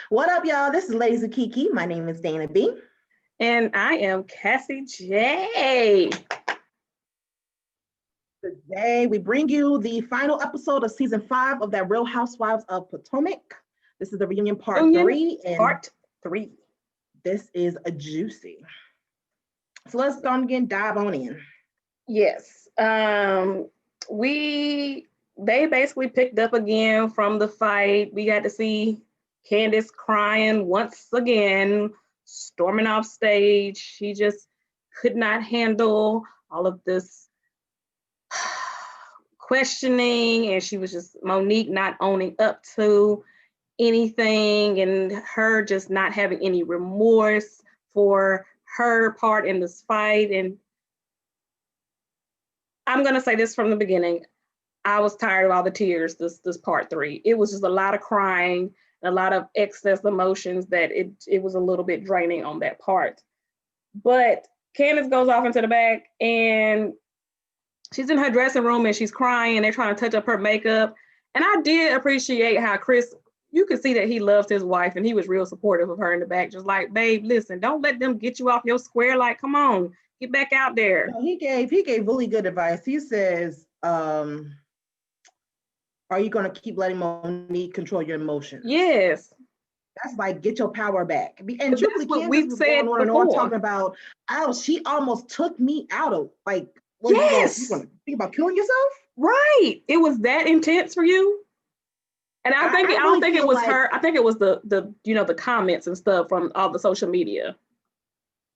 What up, y'all? This is Ladies of KeKe. My name is Dana B. And I am Cassie J. Today, we bring you the final episode of season 5 of that Real Housewives of Potomac. This is the reunion part 3. And part 3. This is a juicy. So let's go again, dive on in. Yes. They basically picked up again from the fight. We got to see Candace crying once again, storming off stage. She just could not handle all of this questioning, and she was just Monique not owning up to anything, and her just not having any remorse for her part in this fight. And I'm gonna say this from the beginning, I was tired of all the tears this part 3. It was just a lot of crying, a lot of excess emotions that it was a little bit draining on that part. But Candace goes off into the back and she's in her dressing room and she's crying and they're trying to touch up her makeup. And I did appreciate how Chris, you could see that he loves his wife and he was real supportive of her in the back. Just like, babe, listen, don't let them get you off your square. Like, come on, get back out there. No, he gave really good advice. He says, are you going to keep letting Monique control your emotions? Yes. That's like, get your power back. And truthfully, what we've said on and on talking about, she almost took me out of, like, yes. You gonna think about killing yourself? Right. It was that intense for you? And I don't think it was like, her. I think it was the comments and stuff from all the social media.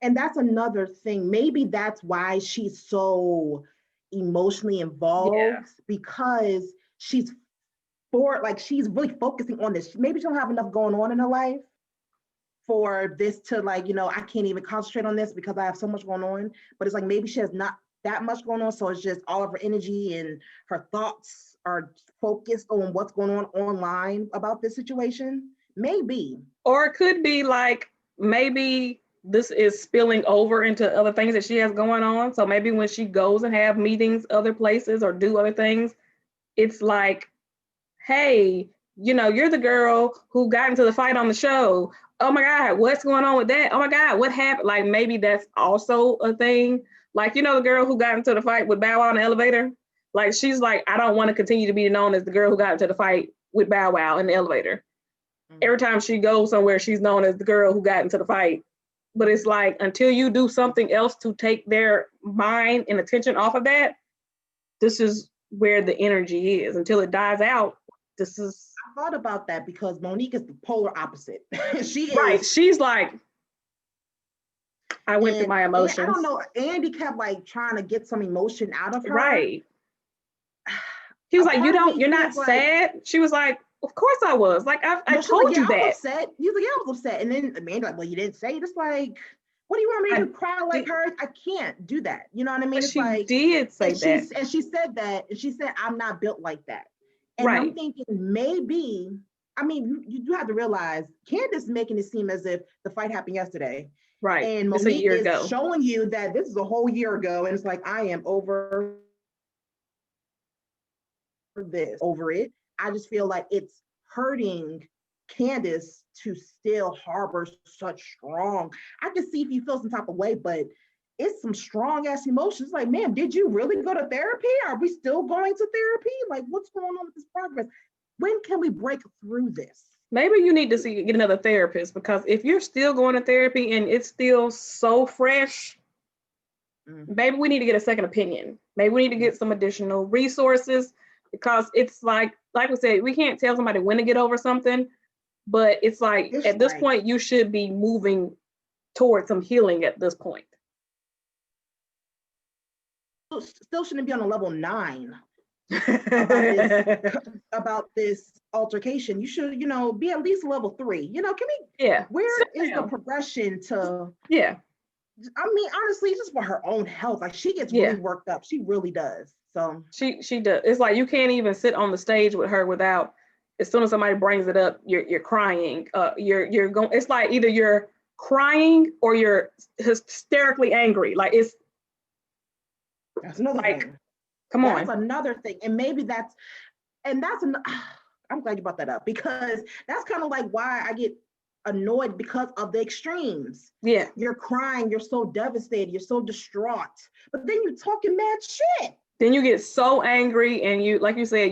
And that's another thing. Maybe that's why she's so emotionally involved, because she's really focusing on this. Maybe she don't have enough going on in her life for this to, like, I can't even concentrate on this because I have so much going on. But it's like, maybe she has not that much going on. So it's just all of her energy and her thoughts are focused on what's going on online about this situation. Maybe. Or it could be like, maybe this is spilling over into other things that she has going on. So maybe when she goes and have meetings other places or do other things, it's like, hey, you're the girl who got into the fight on the show. Oh my God, what's going on with that? Oh my God, what happened? Like, maybe that's also a thing. Like, the girl who got into the fight with Bow Wow in the elevator? Like, she's like, I don't want to continue to be known as the girl who got into the fight with Bow Wow in the elevator. Mm-hmm. Every time she goes somewhere, she's known as the girl who got into the fight. But it's like, until you do something else to take their mind and attention off of that, this is where the energy is. Until it dies out, this is... I thought about that because Monique is the polar opposite. She is... Right, she's like, I went through my emotions. I don't know, Andy kept like trying to get some emotion out of her. Right. He was like, you're not sad? She was like, of course I was. Like, I told you that. Upset. He was like, yeah, I was upset. And then Amanda's like, well, you didn't say it. It's like, what do you want me to cry like her? I can't do that. You know what I mean? It's like, did say that. And she said that. And she said, I'm not built like that. And I'm thinking, maybe, I mean, you do have to realize, Candace is making it seem as if the fight happened yesterday. Right. And Monique is showing you that this is a whole year ago. And it's like, I am over it. I just feel like it's hurting Candace to still harbor such strong. I can see if you feel some type of way, but it's some strong ass emotions. Like, man, did you really go to therapy? Are we still going to therapy? Like, what's going on with this progress? When can we break through this? Maybe you need to get another therapist, because if you're still going to therapy and it's still so fresh, maybe we need to get a second opinion. Maybe we need to get some additional resources, because it's like we said, we can't tell somebody when to get over something, but it's like, at this point, you should be moving towards some healing at this point. Still shouldn't be on a level 9 about this altercation. You should, be at least level 3. Can we? Where is the progression to? Yeah. I mean, honestly, just for her own health. Like, she gets really worked up. She really does. So she does. It's like, you can't even sit on the stage with her without, as soon as somebody brings it up, you're crying. You're going. It's like either you're crying or you're hysterically angry. Like, that's another thing. Come on. That's another thing, and maybe that's I'm glad you brought that up because that's kind of like why I get annoyed because of the extremes. Yeah. You're crying, you're so devastated, you're so distraught, but then you're talking mad shit. Then you get so angry, and you, like you said,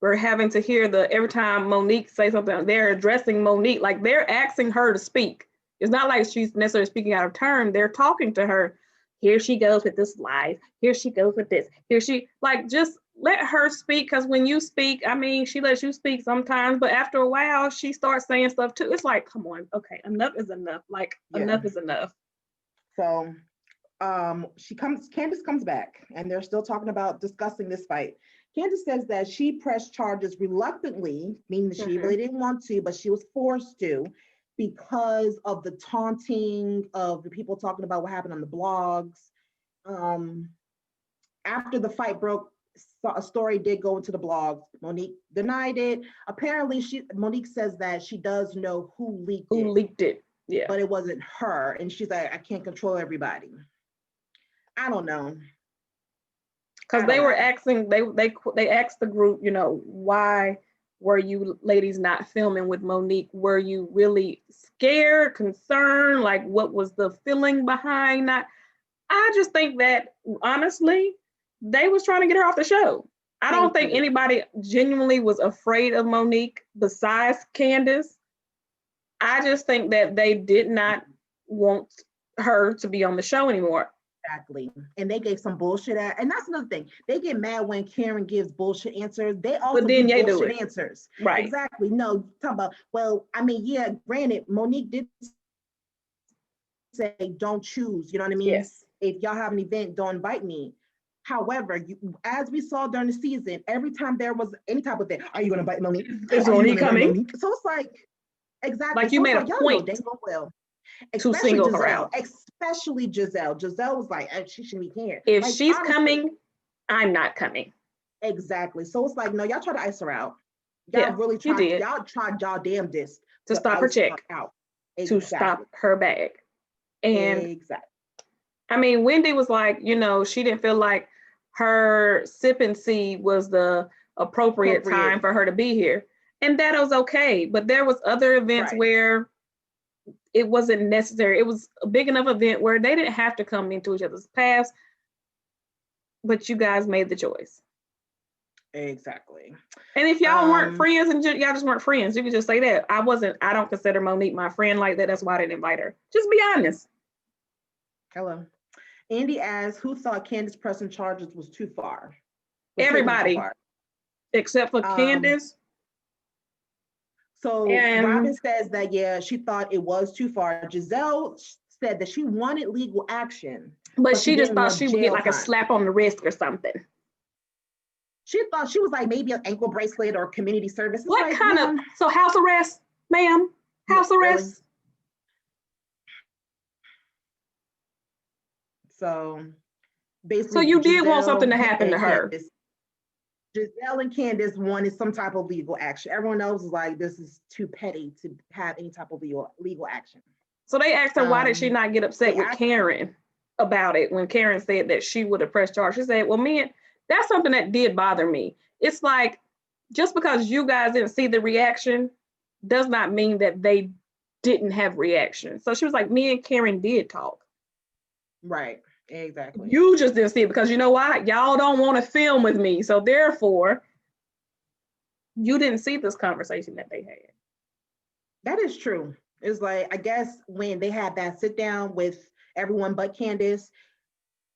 we're having to hear every time Monique say something, they're addressing Monique, like they're asking her to speak. It's not like she's necessarily speaking out of turn. They're talking to her. Here she goes with this lie. Here she goes with this. Here she, like, just let her speak. Because when you speak, I mean, she lets you speak sometimes, but after a while, she starts saying stuff too. It's like, come on, okay, enough is enough. Like, enough is enough. So Candace comes back, and they're still talking about discussing this fight. Candace says that she pressed charges reluctantly, meaning that she really didn't want to, but she was forced to because of the taunting of the people talking about what happened on the blogs. After the fight broke, a story did go into the blogs. Monique denied it. Apparently, Monique says that she does know who leaked it. Yeah. But it wasn't her. And she's like, I can't control everybody. I don't know. Because they were asking, they asked the group, you know, why were you ladies not filming with Monique? Were you really scared, concerned? Like, what was the feeling behind that? I just think that, honestly, they was trying to get her off the show. I don't think anybody genuinely was afraid of Monique besides Candace. I just think that they did not want her to be on the show anymore. Exactly. And they gave some bullshit and that's another thing. They get mad when Karen gives bullshit answers. They also give bullshit answers. Right. Exactly. No, talking about, well, I mean, yeah, granted, Monique did say don't choose, you know what I mean? Yes. If y'all have an event, don't invite me. However, as we saw during the season, every time there was any type of thing, are you gonna invite Monique? Is Monique coming? So it's like, exactly. Like you made a point to single her out. Especially Giselle. Giselle was like, she shouldn't be here. If like, she's coming, I'm not coming. Exactly. So it's like, no, y'all try to ice her out. Y'all really tried. Y'all tried y'all damnedest to stop her check, out. To stop her bag. And I mean, Wendy was like, you know, she didn't feel like her sip and see was the appropriate time for her to be here. And that was okay. But there was other events where it wasn't necessary. It was a big enough event where they didn't have to come into each other's paths, but you guys made the choice. Exactly. And if y'all weren't friends and y'all just weren't friends, you could just say that. I don't consider Monique my friend like that. That's why I didn't invite her. Just be honest. Hello. Andy asks, who thought Candace pressing charges was too far? Everybody, except for Candace. So Robin says that, yeah, she thought it was too far. Giselle said that she wanted legal action. But she just thought she would get like a slap on the wrist or something. She thought she was like maybe an ankle bracelet or community service. What like, kind of, so house arrest, ma'am? House arrest? Really? So basically, so you did want something to happen to her. Giselle and Candace wanted some type of legal action. Everyone else was like, this is too petty to have any type of legal action. So they asked her, why did she not get upset with Karen about it when Karen said that she would have pressed charge? She said, well, that's something that did bother me. It's like, just because you guys didn't see the reaction does not mean that they didn't have reaction. So she was like, me and Karen did talk. Right, exactly. You just didn't see it because you know why? Y'all don't want to film with me. So therefore, you didn't see this conversation that they had. That is true. It's like, I guess when they had that sit down with everyone but Candace,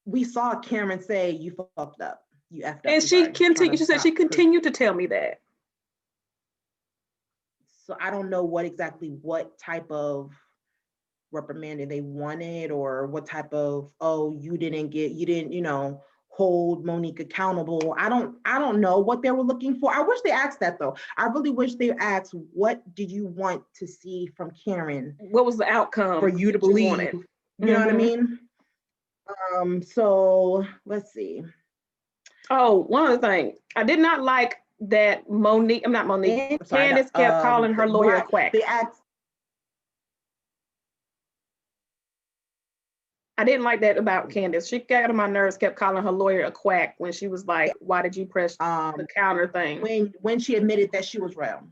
we saw Karen say, you fucked up. You effed up. And she said she continued to tell me that. So I don't know what type of reprimanding they wanted, or what type of, you didn't hold Monique accountable. I don't know what they were looking for. I wish they asked that though. I really wish they asked, what did you want to see from Karen? What was the outcome for you to believe? You know what I mean? So let's see. Oh, one other thing. I did not like that Candace kept calling her lawyer quack. I didn't like that about Candace. She got on my nerves, kept calling her lawyer a quack when she was like, why did you press the counter thing? When she admitted that she was wrong.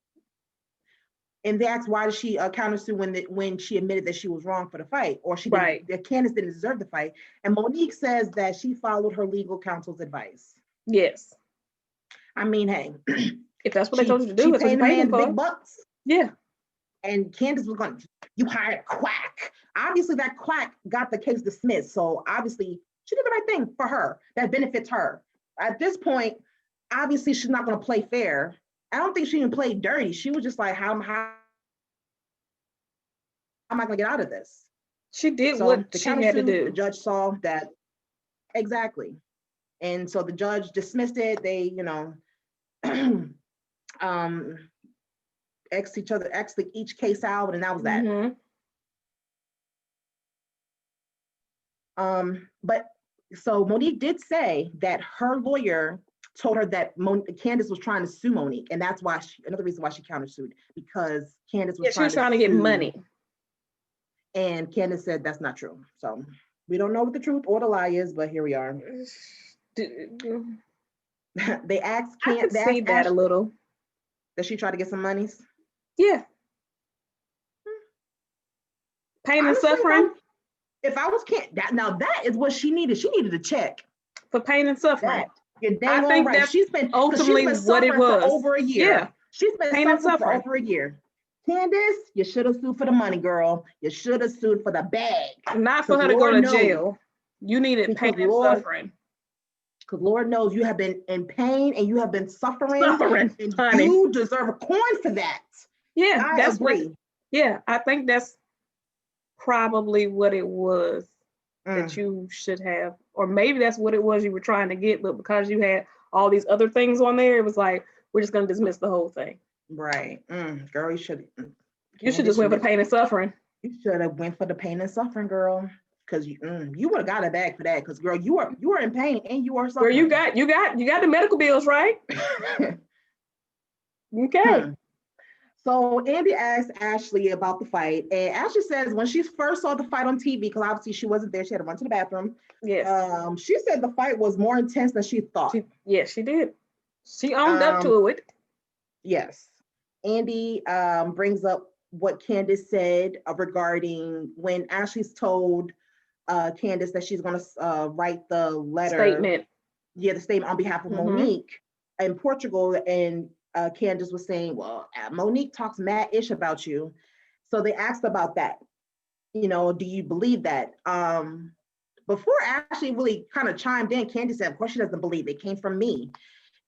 And they asked why did she countersue when she admitted that she was wrong for the fight, or she didn't, that Candace didn't deserve the fight. And Monique says that she followed her legal counsel's advice. Yes. I mean, hey, if that's what they told you to do, she that's what paid you the paid man for. big bucks. Yeah. And Candace was going, you hired quack. Obviously, that quack got the case dismissed. So obviously, she did the right thing for her. That benefits her. At this point, obviously, she's not going to play fair. I don't think she even played dirty. She was just like, how am I going to get out of this? She did what she had to do. The judge saw that. Exactly. And so the judge dismissed it. They, X each case out, and that was that. Mm-hmm. But so Monique did say that her lawyer told her that Candace was trying to sue Monique, and that's why another reason why she countersued, because Candace was trying to get money. And Candace said that's not true. So we don't know what the truth or the lie is, but here we are. They asked Candace. I could see that Ashley, a little. That she tried to get some monies? Yeah. Pain and suffering. If I was that is what she needed. She needed a check for pain and suffering. I think that's she's been ultimately what it was for over a year. Yeah. She's been suffering for over a year. Candace, you should have sued for the money, girl. You should have sued for the bag. Not for her to go to jail. You needed pain and suffering. Because Lord knows you have been in pain and you have been suffering. And honey. You deserve a coin for that. Yeah, I agree. I think that's probably what it was that you should have. Or maybe that's what it was you were trying to get, but because you had all these other things on there, it was like, we're just going to dismiss the whole thing. Right. Girl, you should. You should just went for the pain and suffering. You should have went for the pain and suffering, girl. Because you would have got a bag for that. Because girl, you are in pain and you are suffering. Girl, you got the medical bills, right? Okay. So Andy asked Ashley about the fight, and Ashley says when she first saw the fight on TV, because obviously she wasn't there, she had to run to the bathroom. Yes. She said the fight was more intense than she thought. Yes, she did. She owned up to it. Yes. Andy brings up what Candace said regarding when Ashley's told Candace that she's going to write the statement. Yeah, the statement on behalf of Monique in Portugal, and Candace was saying, well, Monique talks mad-ish about you. So they asked about that. Do you believe that? Before Ashley really kind of chimed in, Candace said, of course she doesn't believe it. It came from me.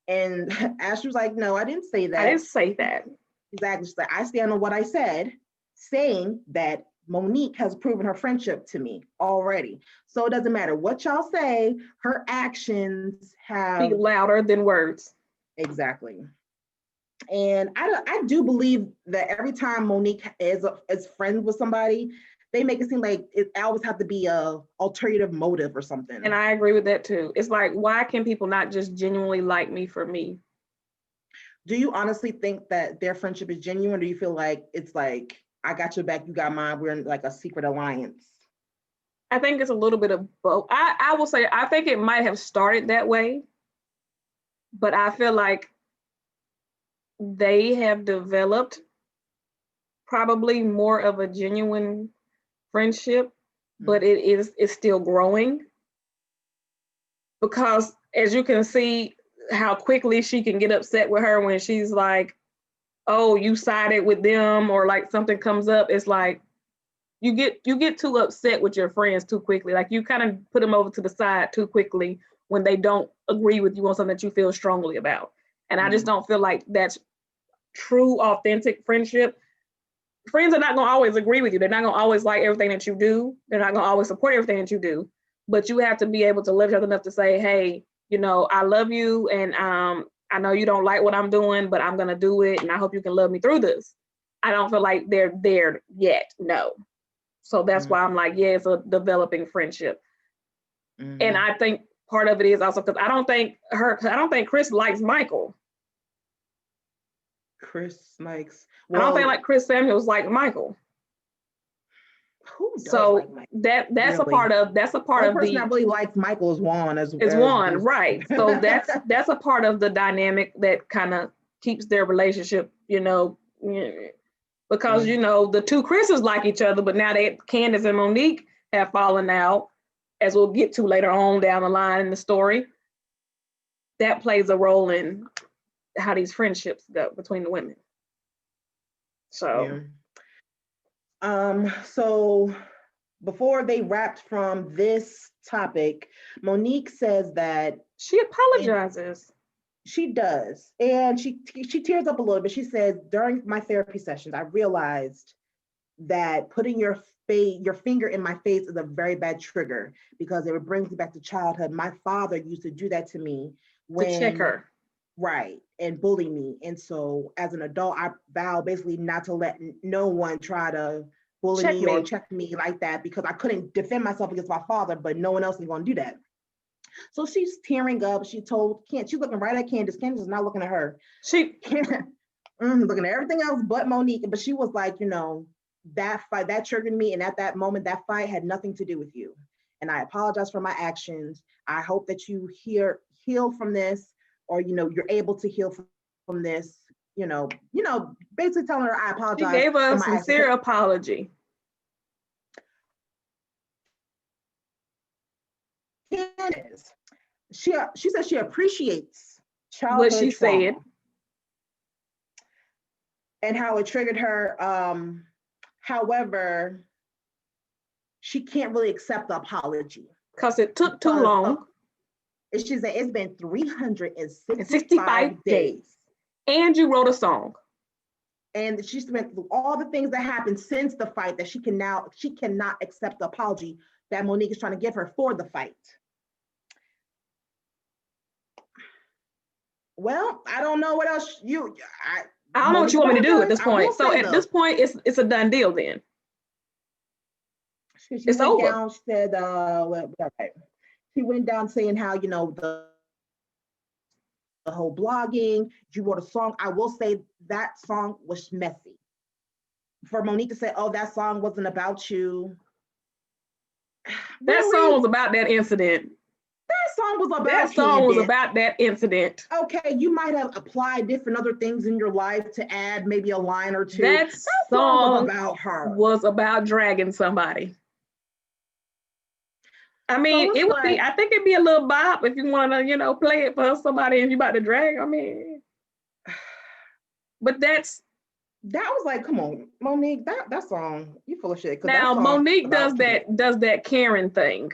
And Ashley was like, no, I didn't say that. I didn't say that. Exactly. She's like, I stand on what I said, saying that Monique has proven her friendship to me already. So it doesn't matter what y'all say, her actions have... Be louder than words. Exactly. And I do believe that every time Monique is friends with somebody, they make it seem like it always have to be a alternative motive or something. And I agree with that too. It's like, why can people not just genuinely like me for me? Do you honestly think that their friendship is genuine, or do you feel like it's like, I got your back, you got mine, we're in like a secret alliance? I think it's a little bit of both. I will say, I think it might have started that way, but I feel like they have developed probably more of a genuine friendship, but it's still growing, because as you can see how quickly she can get upset with her when she's like, oh, you sided with them, or like something comes up. It's like you get too upset with your friends too quickly. Like you kind of put them over to the side too quickly when they don't agree with you on something that you feel strongly about. And I just don't feel like that's true, authentic friendship. Friends are not going to always agree with you. They're not going to always like everything that you do. They're not going to always support everything that you do. But you have to be able to love each other enough to say, hey, I love you, and I know you don't like what I'm doing, but I'm going to do it, and I hope you can love me through this. I don't feel like they're there yet, no. So that's why I'm like, yeah, it's a developing friendship. And I think part of it is also because I don't think Chris likes Michael. Chris likes... I don't think like Chris Samuels like Michael. Who does So like Michael? that's Really? a part of The person that really likes Michael is Juan as Juan, right? So that's a part of the dynamic that kind of keeps their relationship, because the two Chris's like each other, but now that Candace and Monique have fallen out, as we'll get to later on down the line in the story, that plays a role in how these friendships go between the women. So, so before they wrapped from this topic, Monique says that she apologizes. She does, and she tears up a little bit. She says, during my therapy sessions, I realized that putting your finger in my face is a very bad trigger because it brings me back to childhood. My father used to do that to me to check her. Right, and bully me. And so as an adult, I vow basically not to let no one try to bully me or check me like that because I couldn't defend myself against my father, but no one else is going to do that. So she's tearing up. She told she's looking right at Candace. Candace is not looking at her. She looking at everything else but Monique. But she was like, that fight, that triggered me. And at that moment, that fight had nothing to do with you. And I apologize for my actions. I hope that you heal from this, or you're able to heal from this. Basically telling her I apologize. She gave a sincere apology. Candace, she says she appreciates childhood what she said and how it triggered her. However, she can't really accept the apology because it took too long. She said it's been 365 days. And you wrote a song. And she went through all the things that happened since the fight that she cannot accept the apology that Monique is trying to give her for the fight. Well, I don't know what else I don't know what you want me to do at this point. So at this point, it's a done deal then. It's over. Down, she said, she went down saying how, the whole blogging, you wrote a song. I will say that song was messy. For Monique to say, oh, that song wasn't about you. That song was about that incident. That song was about that song was about that incident. Okay, you might have applied different other things in your life to add maybe a line or two. That song was about her. Was about dragging somebody. I mean, it would be, I think it'd be a little bop if you want to, play it for somebody and you about to drag. I mean, but that was like, come on, Monique, that song, you full of shit. Now Monique does that Karen thing.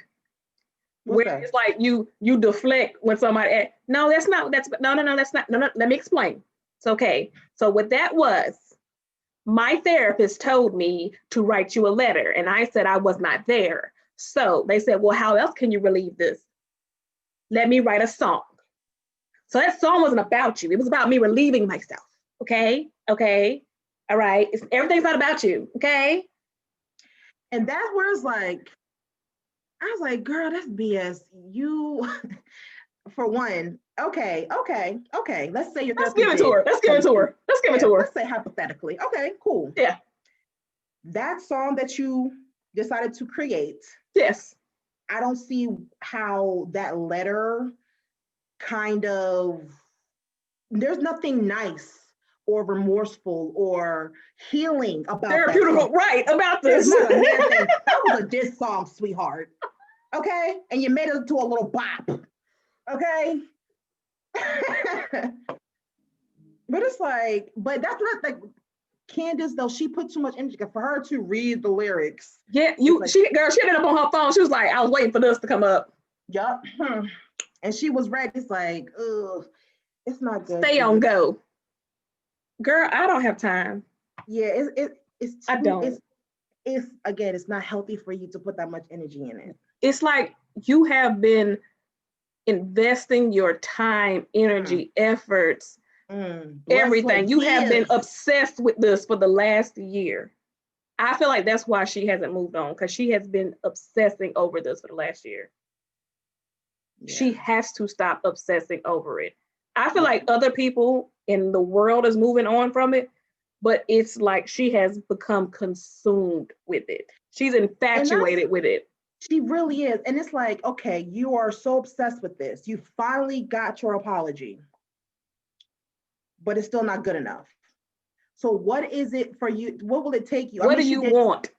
Where it's like you deflect when somebody no, that's not let me explain. It's okay. So what that was, my therapist told me to write you a letter, and I said I was not there. So they said, well, how else can you relieve this? Let me write a song. So that song wasn't about you. It was about me relieving myself. Okay. All right. Everything's not about you. Okay. And that's where it's like, I was like, girl, that's BS. You, for one, okay. Let's say you're. Let's give it to her. Let's say hypothetically. Okay, cool. Yeah. That song that you decided to create. Yes. I don't see how that letter there's nothing nice or remorseful or healing about therapeutical, right, about this. It's not a man thing. That was a diss song, sweetheart. Okay? And you made it into a little bop. Okay? But it's like, but that's not like Candace, though, she put too much energy for her to read the lyrics. Yeah, she ended up on her phone. She was like, I was waiting for this to come up. Yup. And she was ready. It's like, ugh, it's not good. Stay on go. Girl, I don't have time. Yeah, it's I don't. It's again, it's not healthy for you to put that much energy in it. It's like you have been investing your time, energy, efforts, everything. You have been obsessed with this for the last year. I feel like that's why she hasn't moved on, because she has been obsessing over this for the last year. Yeah. She has to stop obsessing over it. I feel like other people in the world is moving on from it, but it's like she has become consumed with it. She's infatuated with it. She really is. And it's like, okay, you are so obsessed with this. You finally got your apology, but it's still not good enough. So what is it for you? What will it take you? What do you want?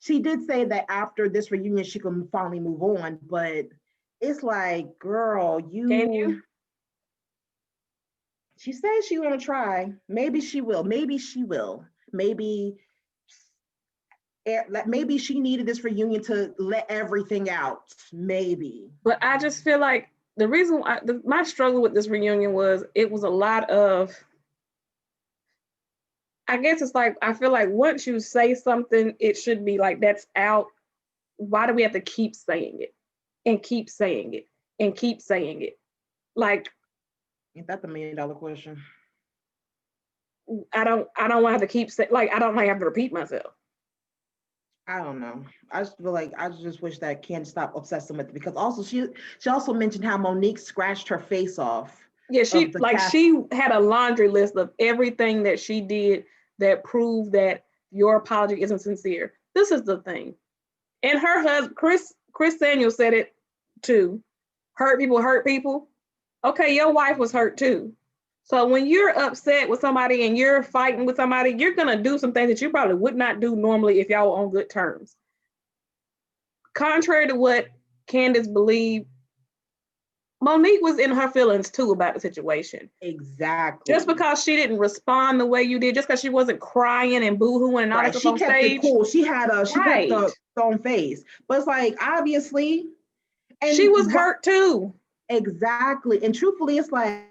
She did say that after this reunion, she can finally move on, but it's like, girl, Can you? She says she's gonna try. Maybe she will. Maybe she will. Maybe she needed this reunion to let everything out. Maybe. But I just feel like the reason my struggle with this reunion was it was a lot of, I guess it's like, I feel like once you say something, it should be like, that's out. Why do we have to keep saying it and keep saying it and keep saying it? Like, ain't that the $1 million question? I don't want to have to keep saying, like, I don't like have to repeat myself. I don't know. I just feel like I just wish that Candace stop obsessing with it, because also she also mentioned how Monique scratched her face off. Yeah, she had a laundry list of everything that she did that proved that your apology isn't sincere. This is the thing. And her husband, Chris Daniel, said it too. Hurt people. Okay, your wife was hurt too. So when you're upset with somebody and you're fighting with somebody, you're gonna do some things that you probably would not do normally if y'all were on good terms. Contrary to what Candace believed, Monique was in her feelings too about the situation. Exactly. Just because she didn't respond the way you did, just because she wasn't crying and boo-hooing and all that stuff on stage. She kept it cool. She had a stone face. But it's like, obviously. And she was hurt too. Exactly. And truthfully, it's like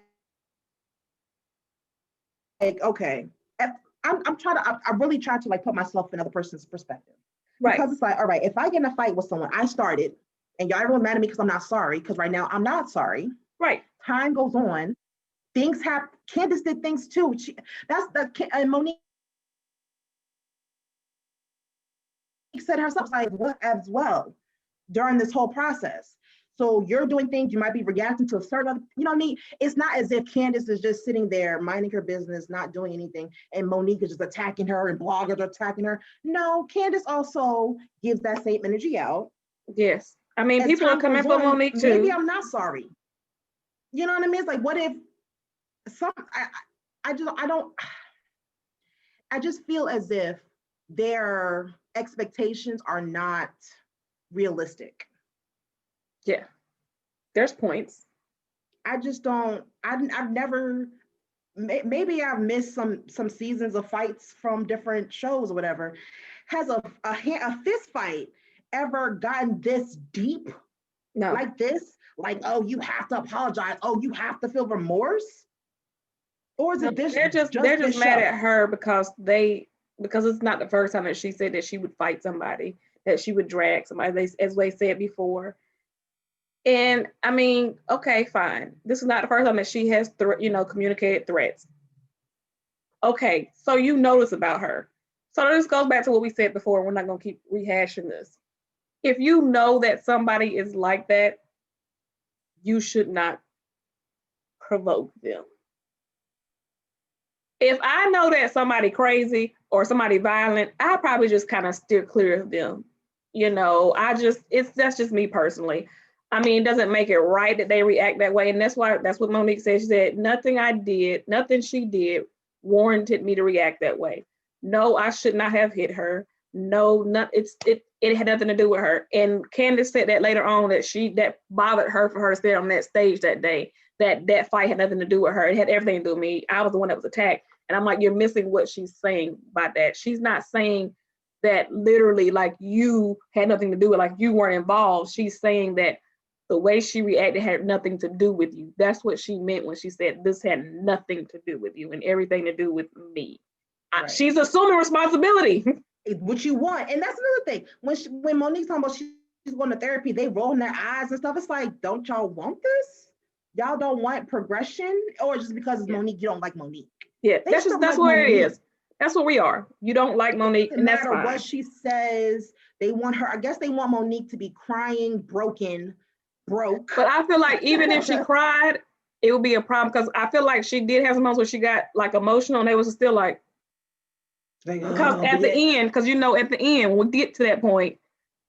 okay. I really try to like put myself in another person's perspective. Right. Because it's like, all right, if I get in a fight with someone, I started, and y'all everyone mad at me because I'm not sorry, because right now I'm not sorry. Right. Time goes on. Things happen. Candace did things too. And Monique said herself, like, what as well during this whole process. So you're doing things, you might be reacting to a certain, you know what I mean? It's not as if Candace is just sitting there minding her business, not doing anything, and Monique is just attacking her and bloggers are attacking her. No, Candace also gives that same energy out. Yes. I mean, people are coming for Monique too. Maybe I'm not sorry. You know what I mean? It's like, what if I just feel as if their expectations are not realistic. Yeah, there's points. I just don't. I've never. Maybe I've missed some seasons of fights from different shows or whatever. Has a fist fight ever gotten this deep? No. Like this? Like, oh, you have to apologize. Oh, you have to feel remorse? Or is it this? They're just mad at her because it's not the first time that she said that she would fight somebody, that she would drag somebody, as they said before. And I mean, okay, fine. This is not the first time that she has, communicated threats. Okay, so you notice about her. So this goes back to what we said before. We're not going to keep rehashing this. If you know that somebody is like that, you should not provoke them. If I know that somebody crazy or somebody violent, I probably just kind of steer clear of them. That's just me personally. I mean, it doesn't make it right that they react that way. And that's what Monique said. She said, nothing she did warranted me to react that way. No, I should not have hit her. No, it had nothing to do with her. And Candace said that later on that bothered her for her to stay on that stage that day, that fight had nothing to do with her. It had everything to do with me. I was the one that was attacked. And I'm like, you're missing what she's saying by that. She's not saying that literally like you had nothing to do with, like you weren't involved. She's saying that the way she reacted had nothing to do with you. That's what she meant when she said this had nothing to do with you and everything to do with me. Right. She's assuming responsibility. What you want. And that's another thing. When Monique's talking about she's going to therapy, they rolling their eyes and stuff. It's like, don't y'all want this? Y'all don't want progression? Or just because it's Monique, you don't like Monique? Yeah, that's where it is. That's what we are. You don't like Monique, and that's fine. No matter what she says, they want her. I guess they want Monique to be crying, broke. But I feel like even if she cried, it would be a problem because I feel like she did have some moments where she got like emotional, and they was still like, Like, Because at the end, because at the end, when we get to that point,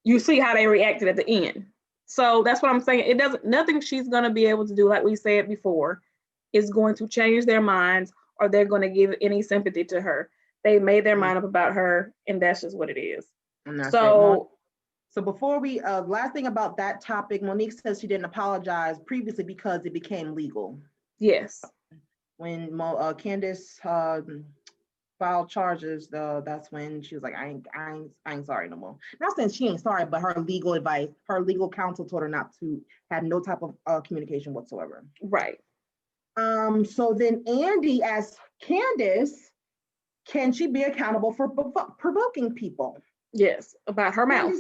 you see how they reacted at the end. So that's what I'm saying. Nothing she's going to be able to do, like we said before, is going to change their minds or they're going to give any sympathy to her. They made their mind up about her, and that's just what it is. So before we, last thing about that topic, Monique says she didn't apologize previously because it became legal. Yes. When Candace filed charges, that's when she was like, I ain't sorry no more. Not saying she ain't sorry, but her legal counsel told her not to have no type of communication whatsoever. Right. So then Andy asked Candace, can she be accountable for provoking people? Yes, about her mouth.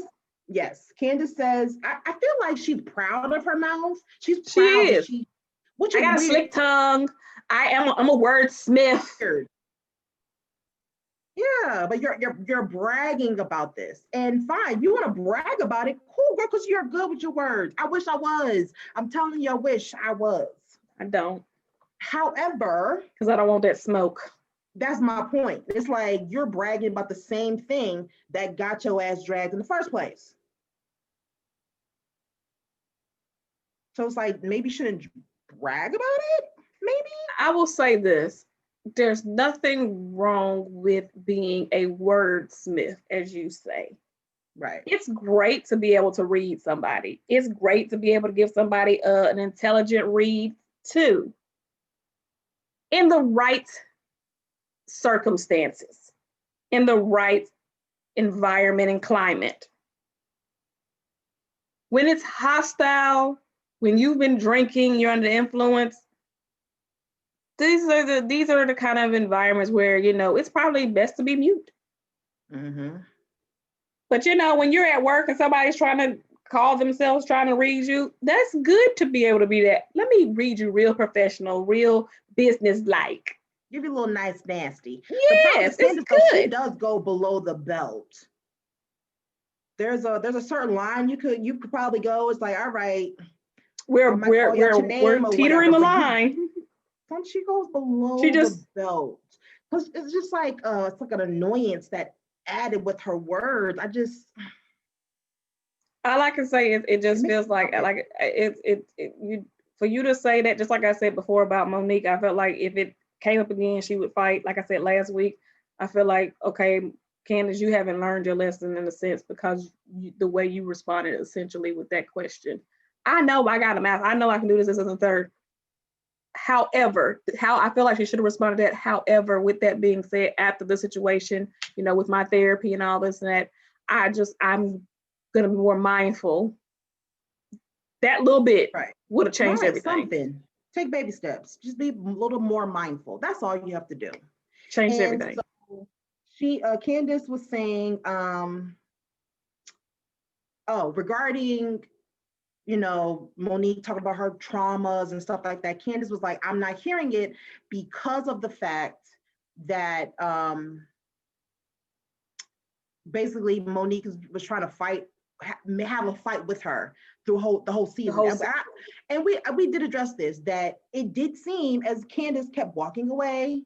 Yes, Candace says, I feel like she's proud of her mouth. She's proud. She is. I got a slick tongue. I'm a wordsmith. Weird. Yeah, but you're bragging about this, and fine, you want to brag about it, cool, girl, because you're good with your words. I wish I was. I'm telling you, I wish I was. I don't. However, because I don't want that smoke. That's my point. It's like you're bragging about the same thing that got your ass dragged in the first place. So it's like maybe you shouldn't brag about it. Maybe I will say this. There's nothing wrong with being a wordsmith, as you say. Right. It's great to be able to read somebody. It's great to be able to give somebody an intelligent read too. In the right circumstances, in the right environment and climate. When it's hostile, when you've been drinking, you're under influence, these are the kind of environments where, it's probably best to be mute. Mm-hmm. But, when you're at work and somebody's trying to call themselves trying to read you, that's good to be able to be that. Let me read you real professional, real business-like. Give you a little nice nasty. Yes, it's good. She does go below the belt. There's a certain line you could probably go. It's like, all right, we're teetering the line. When she goes below the belt, because it's just like it's like an annoyance that added with her words. All I can say is it just feels like for you to say that, just like I said before about Monique, I felt like if it came up again, she would fight. Like I said last week, I feel like, okay, Candace, you haven't learned your lesson in a sense because the way you responded essentially with that question. I know I got a mouth. I know I can do this and the third. However, how I feel like she should have responded to that. However, with that being said, after the situation, with my therapy and all this and that, I'm gonna be more mindful. That little bit would have changed everything. Something. Take baby steps. Just be a little more mindful. That's all you have to do. Changed everything. So Candace was saying, regarding, Monique talking about her traumas and stuff like that. Candace was like, I'm not hearing it because of the fact that basically Monique was trying to have a fight with her through the whole season. And we did address this, that it did seem as Candace kept walking away.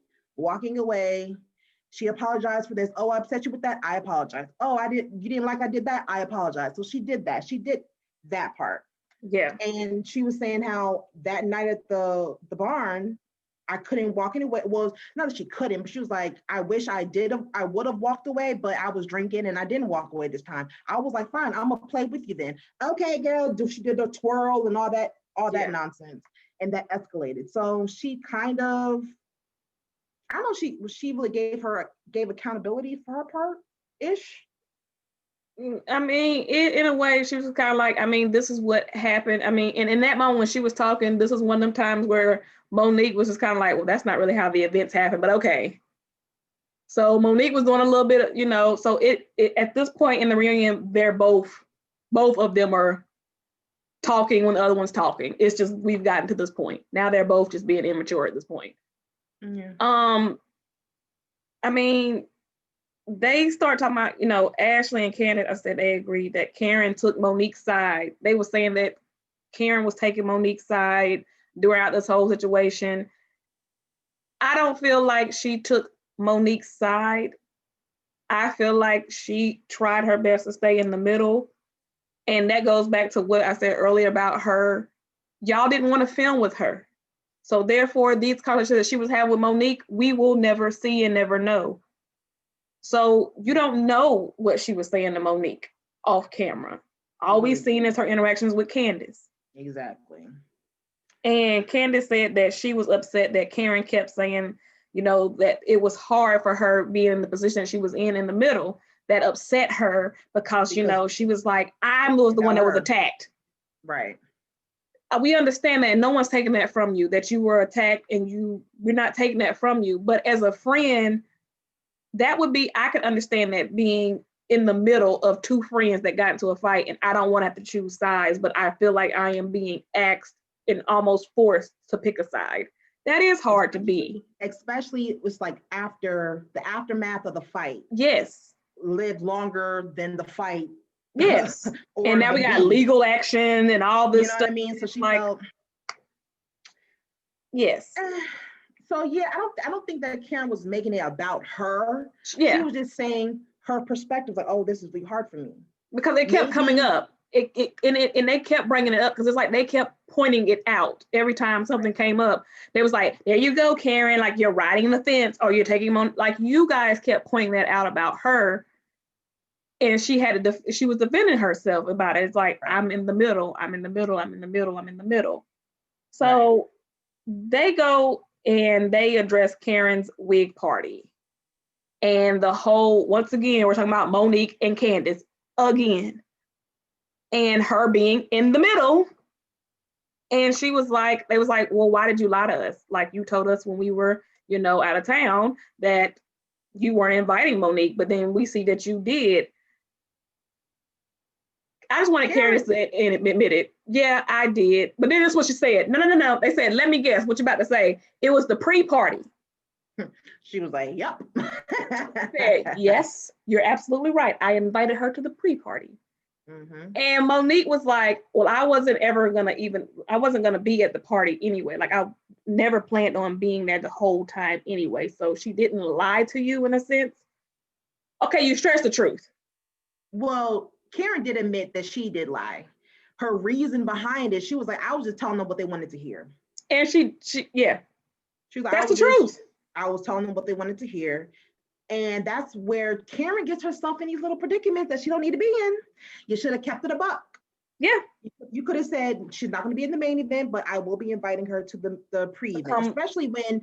She apologized for this. Oh, I upset you with that. I apologize. Oh, you didn't like I did that. I apologize. So she did that. She did that part. Yeah. And she was saying how that night at the barn, I couldn't walk anyway. Well, not that she couldn't, but she was like, I wish I would have walked away, but I was drinking and I didn't walk away this time. I was like, fine, I'm gonna play with you then. Okay, girl. She did the twirl and all that nonsense. And that escalated. So she kind of, I don't know, she really gave accountability for her part-ish. I mean, in a way, she was kind of like, this is what happened. And in that moment when she was talking, this was one of them times where Monique was just kind of like, well, that's not really how the events happened, but okay. So Monique was doing a little bit of, so it at this point in the reunion, they're both of them are talking when the other one's talking. It's just, we've gotten to this point. Now they're both just being immature at this point. Yeah. They start talking about, Ashley and Karen, I said they agreed that Karen took Monique's side. They were saying that Karen was taking Monique's side throughout this whole situation. I don't feel like she took Monique's side. I feel like she tried her best to stay in the middle. And that goes back to what I said earlier about her. Y'all didn't want to film with her. So therefore, these conversations that she was having with Monique, we will never see and never know. So you don't know what she was saying to Monique off camera. All we've seen is her interactions with Candace. Exactly. And Candace said that she was upset that Karen kept saying, you know, that it was hard for her being in the position she was in the middle. That upset her because you know, she was like, I was the one that was attacked. Right. We understand that no one's taking that from you, that you were attacked, and we're not taking that from you. But as a friend, that would be, I could understand that being in the middle of two friends that got into a fight, and I don't want to have to choose sides, but I feel like I am being asked and almost forced to pick a side. That is hard to be. Especially it was like after the aftermath of the fight. Yes. Lived longer than the fight. Yes. And now we got legal action and all this stuff. You know what I mean? So she felt. Yes. So yeah, I don't think that Karen was making it about her. Yeah. She was just saying her perspective, like, oh, this is really hard for me. Because it kept coming up. And they kept bringing it up because it's like they kept pointing it out every time something came up. They was like, there you go, Karen, like you're riding the fence or you're taking him on. Like you guys kept pointing that out about her. And she was defending herself about it. It's like, I'm in the middle, I'm in the middle, I'm in the middle, I'm in the middle. So they go and they address Karen's wig party. And the whole, once again, we're talking about Monique and Candace again. And her being in the middle. And she was like, they was like, well, why did you lie to us? Like you told us when we were, you know, out of town that you weren't inviting Monique, but then we see that you did. I just wanted Karen to say and admit it. Yeah, I did. But then that's what she said. No. They said, let me guess what you're about to say. It was the pre-party. She was like, yep. Said, yes, you're absolutely right. I invited her to the pre-party. Mm-hmm. And Monique was like, well, I wasn't going to be at the party anyway. Like I never planned on being there the whole time anyway. So she didn't lie to you in a sense. Okay, you stressed the truth. Well, Karen did admit that she did lie. Her reason behind it, she was like, I was just telling them what they wanted to hear. And she yeah. She was like, that's the truth. I was telling them what they wanted to hear. And that's where Karen gets herself in these little predicaments that she don't need to be in. You should have kept it a buck. Yeah. You could have said she's not going to be in the main event, but I will be inviting her to the pre-event, especially when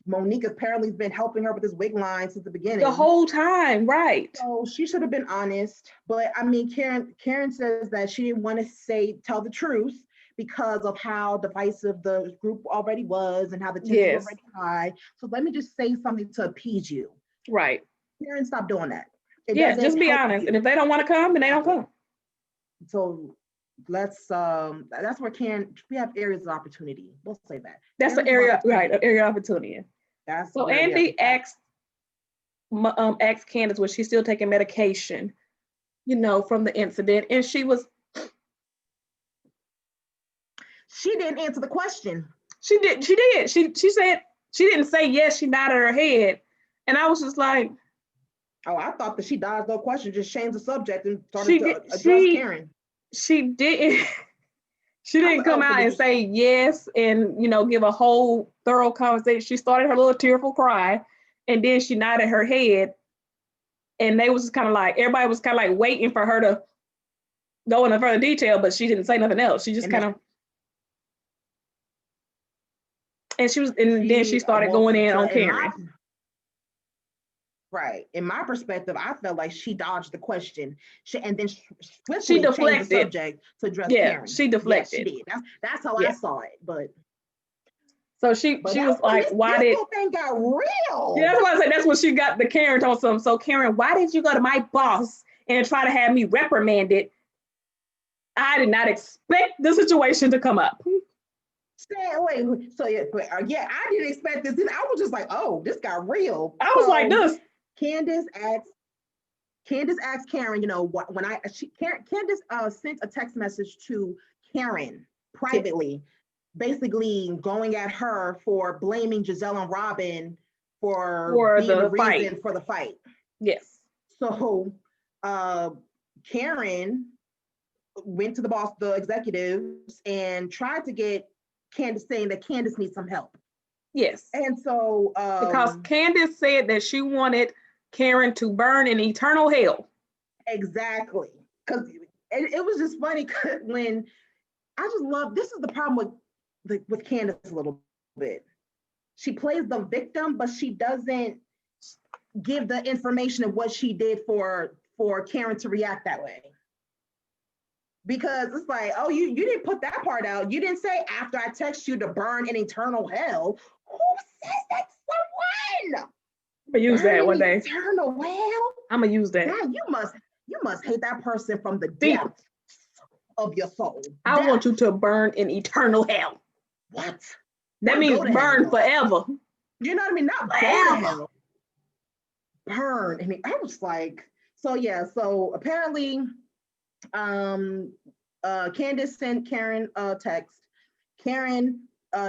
Monique apparently has been helping her with this wig line since the beginning. The whole time, right. So she should have been honest. But I mean, Karen says that she didn't want to tell the truth because of how divisive the group already was and how the tension was already high. So let me just say something to appease you. Right. Karen, stop doing that. Just be honest. And if they don't want to come, then they don't come. So that's where Karen, we have areas of opportunity. We'll say that. That's an area, right, an area of opportunity. That's so Andy asked Candace, was she still taking medication, you know, from the incident? And she didn't answer the question. She did. She said, she didn't say yes, she nodded her head. And I was just like, oh, I thought that she dodged no question, just changed the subject and started to address Karen. She didn't. She didn't come out and say yes and, you know, give a whole thorough conversation. She started her little tearful cry, and then she nodded her head. And they was just kind of like, everybody was kind of like waiting for her to go into further detail, but she didn't say nothing else. She just kind of. And then she started going in on Karen. Right. In my perspective, I felt like she dodged the question. And then swiftly she deflected changed the subject to address Karen. She deflected. Yes, she did. That's how I saw it. But so she was like, why did this thing got real? Yeah, that's why I said that's when she got the Karen on some. So Karen, why did you go to my boss and try to have me reprimanded? I did not expect the situation to come up. Wait, so yeah, I didn't expect this. I was just like, oh, this got real. I was like this. Candace asked Karen, you know, Candace sent a text message to Karen privately, basically going at her for blaming Giselle and Robin for being the reason for the fight. Yes. So Karen went to the executives, and tried to get Candace, saying that Candace needs some help. Yes. And so because Candace said that she wanted Karen to burn in eternal hell. Exactly. Because it was just funny when I just love, this is the problem with Candace a little bit. She plays the victim, but she doesn't give the information of what she did for Karen to react that way. Because it's like, oh, you didn't put that part out. You didn't say after I text you to burn in eternal hell. Who says that's someone? I'm gonna use that one day. Eternal hell? I'm gonna use that. God, you must hate that person from the depths of your soul. I want you to burn in eternal hell. What? That means burn forever. You know what I mean? Not forever. Hell. Burn. I mean, I was like, so yeah, so apparently Candace sent Karen a text. Karen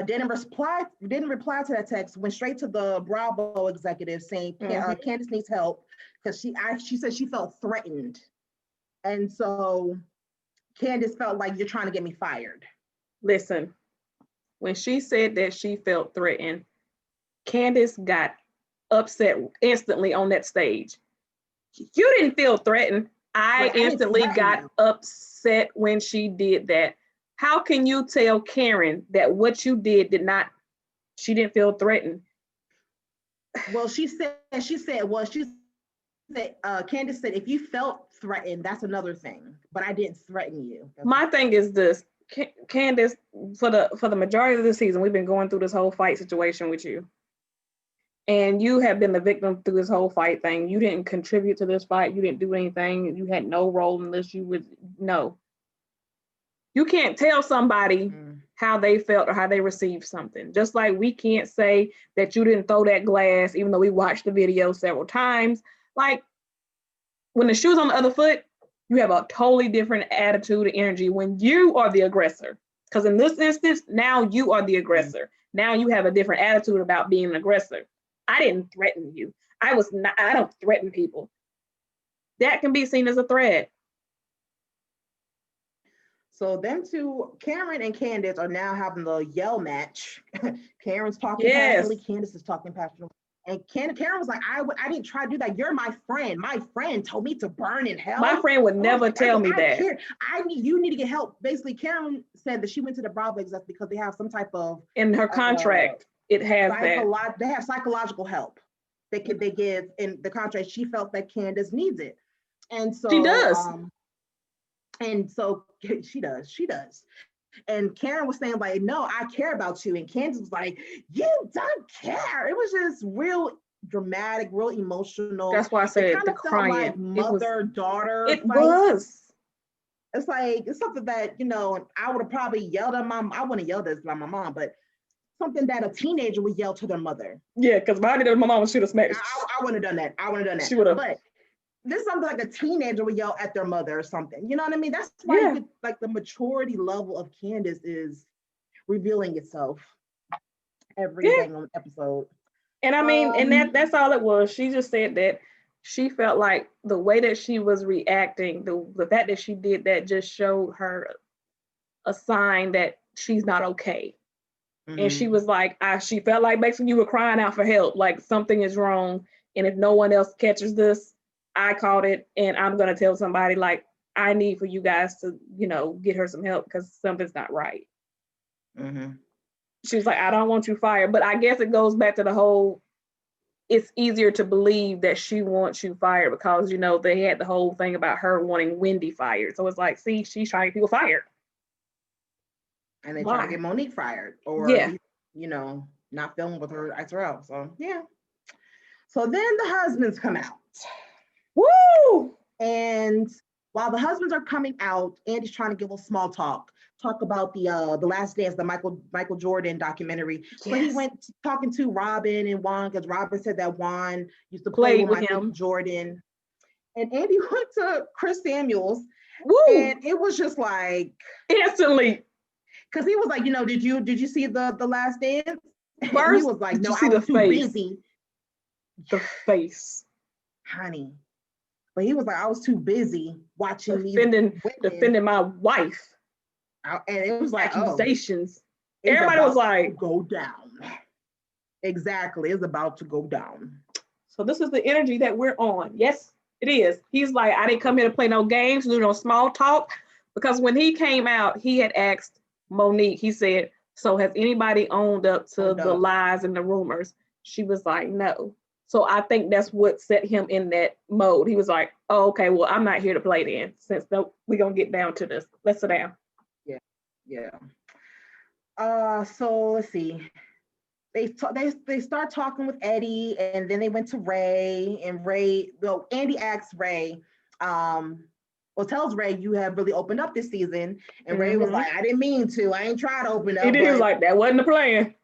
didn't reply to that text, went straight to the Bravo executive saying Candace needs help because she said she felt threatened. And so Candace felt like, you're trying to get me fired. Listen, when she said that she felt threatened, Candace got upset instantly on that stage. You didn't feel threatened. I instantly got upset when she did that. How can you tell Karen that what you did she didn't feel threatened? Well, Candace said, if you felt threatened, that's another thing, but I didn't threaten you. My thing is this, Candace, for the majority of the season, we've been going through this whole fight situation with you. And you have been the victim through this whole fight thing. You didn't contribute to this fight. You didn't do anything. You had no role in this. You can't tell somebody how they felt or how they received something. Just like we can't say that you didn't throw that glass, even though we watched the video several times. Like, when the shoe's on the other foot, you have a totally different attitude and energy when you are the aggressor. Because in this instance, now you are the aggressor. Now you have a different attitude about being an aggressor. I didn't threaten you. I don't threaten people. That can be seen as a threat. So them two, Karen and Candace, are now having the yell match. Karen's talking passionately, Candace is talking passionately. And Karen was like, I didn't try to do that. You're my friend. My friend told me to burn in hell. My friend would never tell me that. You need to get help. Basically, Karen said that she went to the Bravo exec because they have some type of, in her contract, it has that. They have psychological help. They give in the contract. She felt that Candace needs it. And so she does. And so she does. And Karen was saying, like, no, I care about you. And Candace was like, you don't care. It was just real dramatic, real emotional. That's why I said the crying. Like mother-daughter. It was. It's like, it's something that, I would have probably yelled at I wouldn't have yelled at my mom, but something that a teenager would yell to their mother. Yeah, because my mom should have smacked. I wouldn't have done that. She would have. But this is something like a teenager would yell at their mother or something. You know what I mean? That's why the maturity level of Candace is revealing itself every single episode. And I mean, and that's all it was. She just said that she felt like the way that she was reacting, the fact that she did that just showed her a sign that she's not okay. And she was like, she felt like basically you were crying out for help, like something is wrong. And if no one else catches this, I caught it, and I'm going to tell somebody, like, I need for you guys to, get her some help because something's not right. She was like, I don't want you fired. But I guess it goes back to the whole, it's easier to believe that she wants you fired because, they had the whole thing about her wanting Wendy fired. So it's like, see, she's trying to get people fired. And they try to get Monique fired or, not filming with her ISRL. So, yeah. So then the husbands come out. Woo! And while the husbands are coming out, Andy's trying to give a small talk about the Last Dance, the Michael Jordan documentary. Yes. So he went talking to Robin and Juan because Robin said that Juan used to play with Michael Jordan. And Andy went to Chris Samuels. Woo! And it was just like instantly. Because he was like, did you see the Last Dance? First, he was like, no, I was too busy. The face. Honey. But he was like, I was too busy watching defending my wife. And it was like, accusations. Everybody was like, go down. Exactly. It's about to go down. So this is the energy that we're on. Yes, it is. He's like, I didn't come here to play no games, do no small talk. Because when he came out, he had asked Monique, he said, so has anybody owned up to the lies and the rumors? She was like, no. So I think that's what set him in that mode. He was like, oh, okay, well, I'm not here to play then, since we're going to get down to this. Let's sit down. Yeah. So let's see. They start talking with Eddie, and then they went to Ray, and Andy asks Ray, tells Ray, you have really opened up this season. And Ray was like, I didn't mean to. I ain't trying to open up. He was like, that wasn't the plan.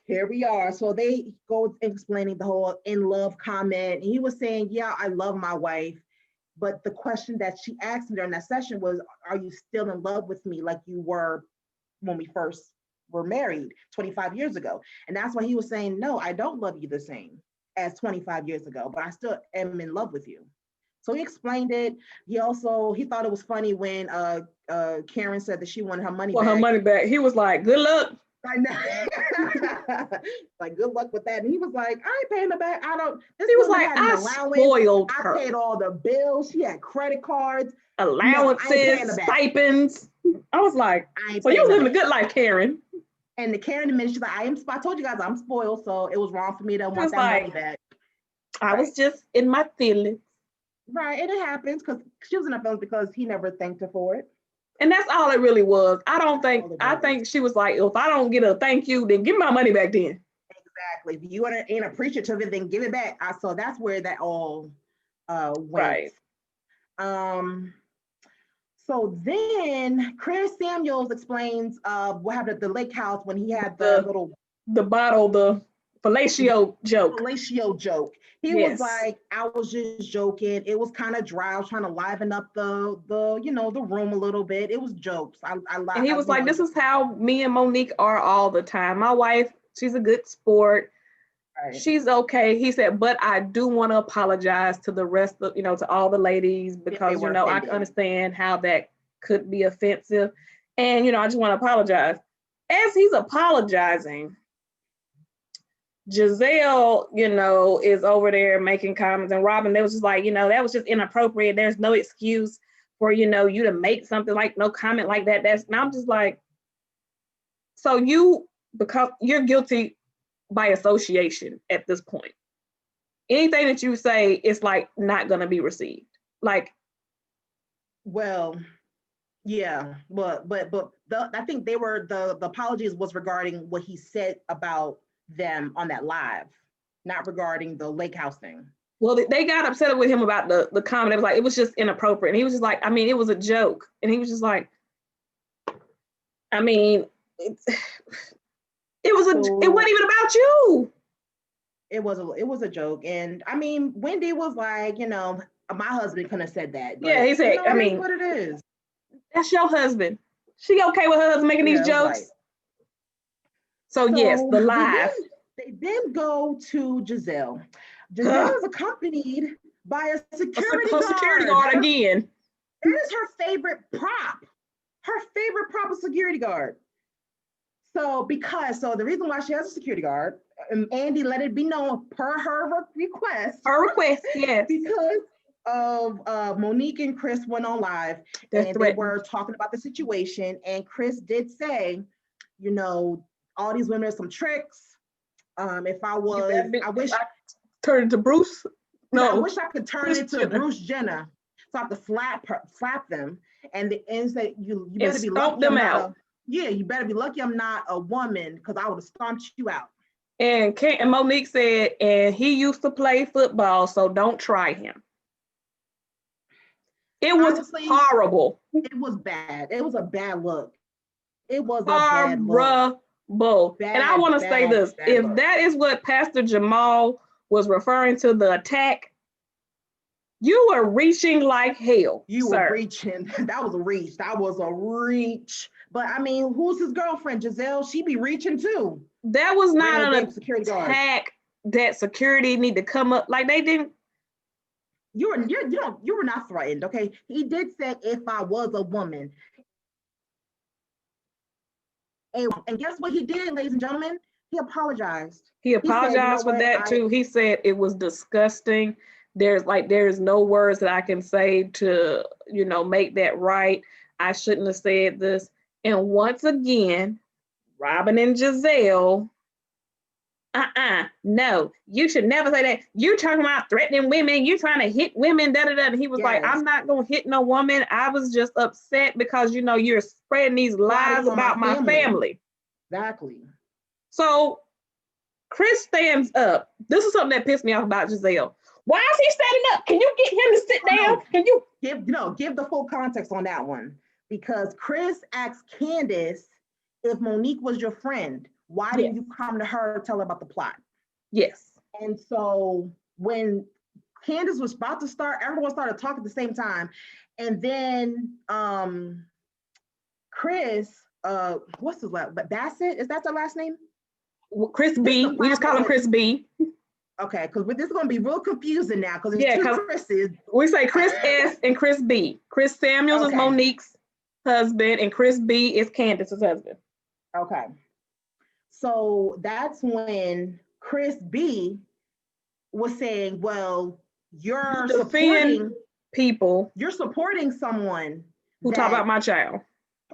Here we are. So they go explaining the whole in love comment. And he was saying, yeah, I love my wife. But the question that she asked him during that session was, are you still in love with me like you were when we first were married 25 years ago? And that's why he was saying, no, I don't love you the same as 25 years ago, but I still am in love with you. So he explained it. He thought it was funny when Karen said that she wanted her money back. Her money back. He was like, good luck. I know. Like, good luck with that. And he was like, I ain't paying her back. He was like, I spoiled her. I paid all the bills. She had credit cards. Allowances, stipends. I was like, so you're living a good life, Karen. And the Karen admitted, she's like, I told you guys I'm spoiled, so it was wrong for me to want that money back. I was just in my feelings. Right, and it happens because she was in her feelings because he never thanked her for it. And that's all it really was. I think she was like, if I don't get a thank you, then give me my money back then. Exactly. If you ain't appreciative, then give it back. So that's where that all went. Right. So then Chris Samuels explains what happened at the lake house when he had the fellatio joke. Fellatio joke. He was like, I was just joking. It was kind of dry. I was trying to liven up the room a little bit. It was jokes. And he was like, this is how me and Monique are all the time. My wife, she's a good sport. Right. She's okay. He said, but I do want to apologize to the rest of, to all the ladies because, I understand how that could be offensive. And, I just want to apologize. As he's apologizing, Giselle, is over there making comments, and Robin, they was just like, that was just inappropriate. There's no excuse for, you to make something like no comment like that. And I'm just like, so because you're guilty by association at this point. Anything that you say is like not going to be received. Like, well, yeah, but I think the apologies was regarding what he said about them on that live, not regarding the lake house thing. Well, they got upset with him about the comment. It was like, it was just inappropriate. And he was just like, it was a joke. And he was just like, it wasn't even about you. It was a joke. And Wendy was like, my husband couldn't have said that. Yeah, he said, what it is. That's your husband. She okay with her husband making these jokes? Right. So yes, the live. They then go to Giselle. Giselle is accompanied by a security guard again. That is her favorite prop. Her favorite prop is security guard. So the reason why she has a security guard, Andy let it be known per her request. Her request, yes. Because of Monique and Chris went on live and they were talking about the situation. And Chris did say, all these women are some tricks. If I wish I turned into Bruce. No, I wish I could turn into Bruce Jenner. So I have to slap them, and say you better be lucky them out. You better be lucky I'm not a woman because I would have stomped you out. And Monique said, and he used to play football, so don't try him. It was honestly horrible. It was bad. It was a bad look. It was a bad look. And I want to say this, if that is what Pastor Jamal was referring to the attack, you were reaching like hell. You were reaching. That was a reach. That was a reach. But who's his girlfriend? Giselle, she be reaching too. That was not an attack that security need to come up. Like they didn't. You were not threatened, okay? He did say if I was a woman. And guess what he did, ladies and gentlemen? He apologized. He apologized for that too. He said it was disgusting. There's no words that I can say to, make that right. I shouldn't have said this. And once again, Robin and Giselle, no, you should never say that. You're talking about threatening women. You're trying to hit women, da da da. And he was like, I'm not going to hit no woman. I was just upset because, you're spreading these lies about my family. Exactly. So Chris stands up. This is something that pissed me off about Giselle. Why is he standing up? Can you get him to sit down? No. Can you give the full context on that one? Because Chris asked Candace if Monique was your friend. Why didn't you come to her, tell her about the plot? Yes. And so when Candace was about to start, everyone started talking at the same time. And then Chris, what's his last? Bassett, is that their last name? Chris B. We just call him Chris B. Okay, because this is going to be real confusing now because there's two Chris's. We say Chris S and Chris B. Chris Samuels is Monique's husband and Chris B is Candace's husband. Okay. So that's when Chris B was saying, well, you're supporting people. You're supporting someone who talked about my child.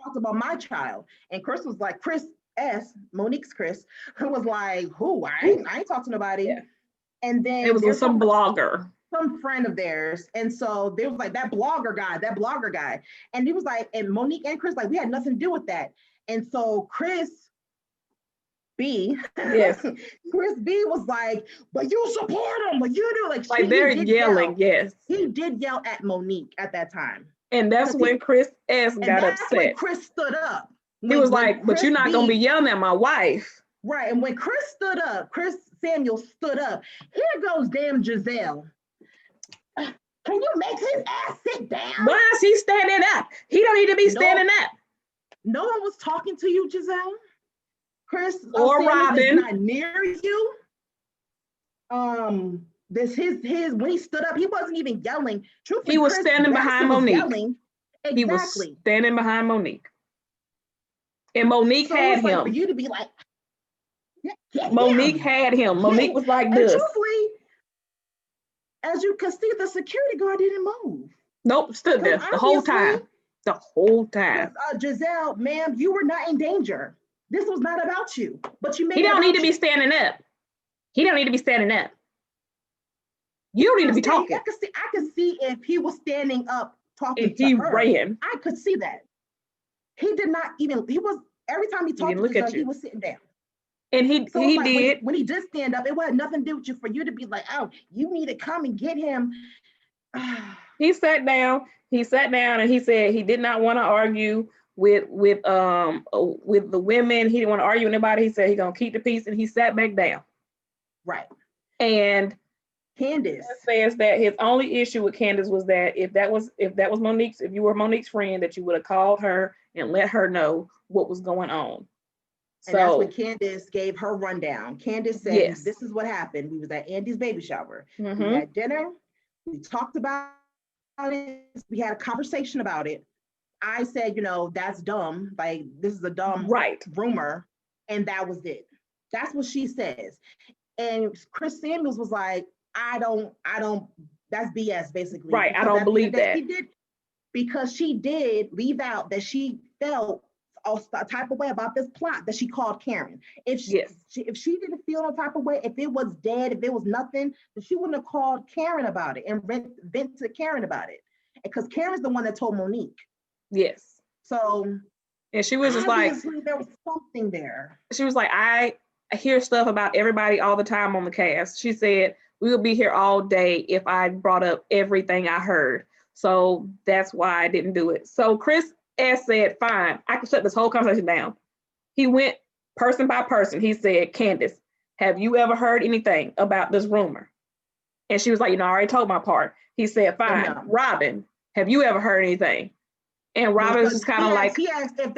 Talked about my child. And Chris was like, Chris S, Monique's Chris, who was like, who? I ain't talking to nobody. Yeah. And then it was some blogger. Some friend of theirs. And so they was like, that blogger guy. And he was like, and Monique and Chris, like, we had nothing to do with that. And so Chris B, Chris B was like, but you support him, but you do. Like they're yelling, He did yell at Monique at that time. And that's when Chris S got upset. When Chris stood up. He was like, but you're not going to be yelling at my wife. Right. And when Chris stood up, Chris Samuel stood up. Here goes damn Giselle. Can you make his ass sit down? Why is he standing up? He don't need to be standing up. No one was talking to you, Giselle. Chris or Robin is not near you. This his when he stood up, he wasn't even yelling. Truthfully, he was standing behind Monique. Exactly. He was standing behind Monique. And Monique had him. For you to be like, Monique had him. Monique was like this. Truthfully, as you can see, the security guard didn't move. Nope, stood there the whole time. The whole time. Giselle, ma'am, you were not in danger. This was not about you. But you made He don't need to be standing up. He don't need to be standing up. You don't need to be talking. I could see if he was standing up talking if he ran. I could see that. He did not even, every time he talked to Giselle, he was sitting down. And he did. When he did stand up, it had nothing to do with you for you to be like, oh, you need to come and get him. He sat down and he said he did not want to argue with the women. He didn't want to argue with anybody. He said he's gonna keep the peace, and he sat back down. Right. And Candace says that his only issue with Candace was that if you were Monique's friend, that you would have called her and let her know what was going on. And that's when Candace gave her rundown. Candace said, this is what happened. We was at Andy's baby shower. Mm-hmm. We had dinner. We talked about it. We had a conversation about it. I said, that's dumb. Like, this is a dumb rumor. And that was it. That's what she says. And Chris Samuels was like, I don't, that's BS, basically. Right, I don't believe that. She did, because she did leave out that she felt a type of way about this plot that she called Karen. If she didn't feel no type of way, if it was dead, if it was nothing, then she wouldn't have called Karen about it and vent to Karen about it. Because Karen's the one that told Monique. Yes. So, and she was just like, there was something there. She was like, I hear stuff about everybody all the time on the cast. She said, we would be here all day if I brought up everything I heard. So that's why I didn't do it. So Chris S said, fine, I can shut this whole conversation down. He went person by person. He said, Candace, have you ever heard anything about this rumor? And she was like, I already told my part. He said, fine. No. Robin, have you ever heard anything? And Robin was just kind of like, he asked if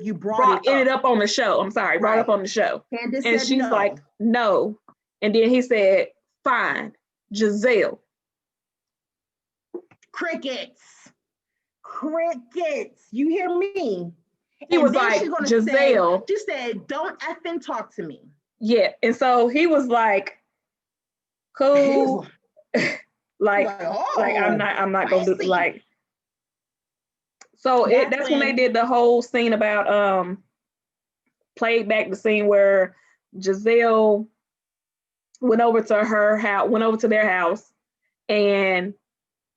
you brought it up on the show. I'm sorry, brought up on the show. Candace and said she's no. like, no. And then he said, fine, Giselle, Crickets. You hear me? He And was then like, she's gonna Giselle. she said, don't effing talk to me. Yeah. And so he was like, cool. like I'm not gonna do like. So that's when they did the whole scene about played back the scene where Giselle went over to their house, and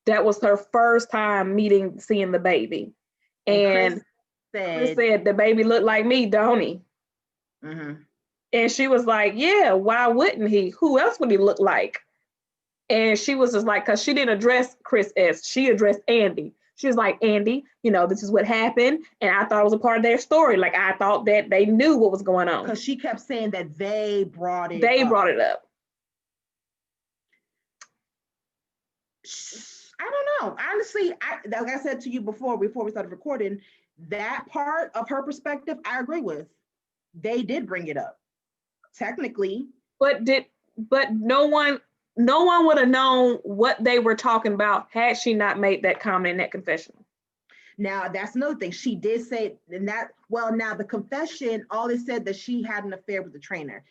that was her first time seeing the baby. And Chris said, the baby looked like me, don't he? Mm-hmm. And she was like, yeah, why wouldn't he? Who else would he look like? And she was just like, because she didn't address Chris S. She addressed Andy. She was like, Andy, this is what happened. And I thought it was a part of their story. Like, I thought that they knew what was going on. Because she kept saying that they brought it up. I don't know. Honestly, like I said to you before we started recording, that part of her perspective, I agree with. They did bring it up, technically. But no one would have known what they were talking about had she not made that comment in that confession. Now, that's another thing. She did say, now the confession, all they said that she had an affair with the trainer.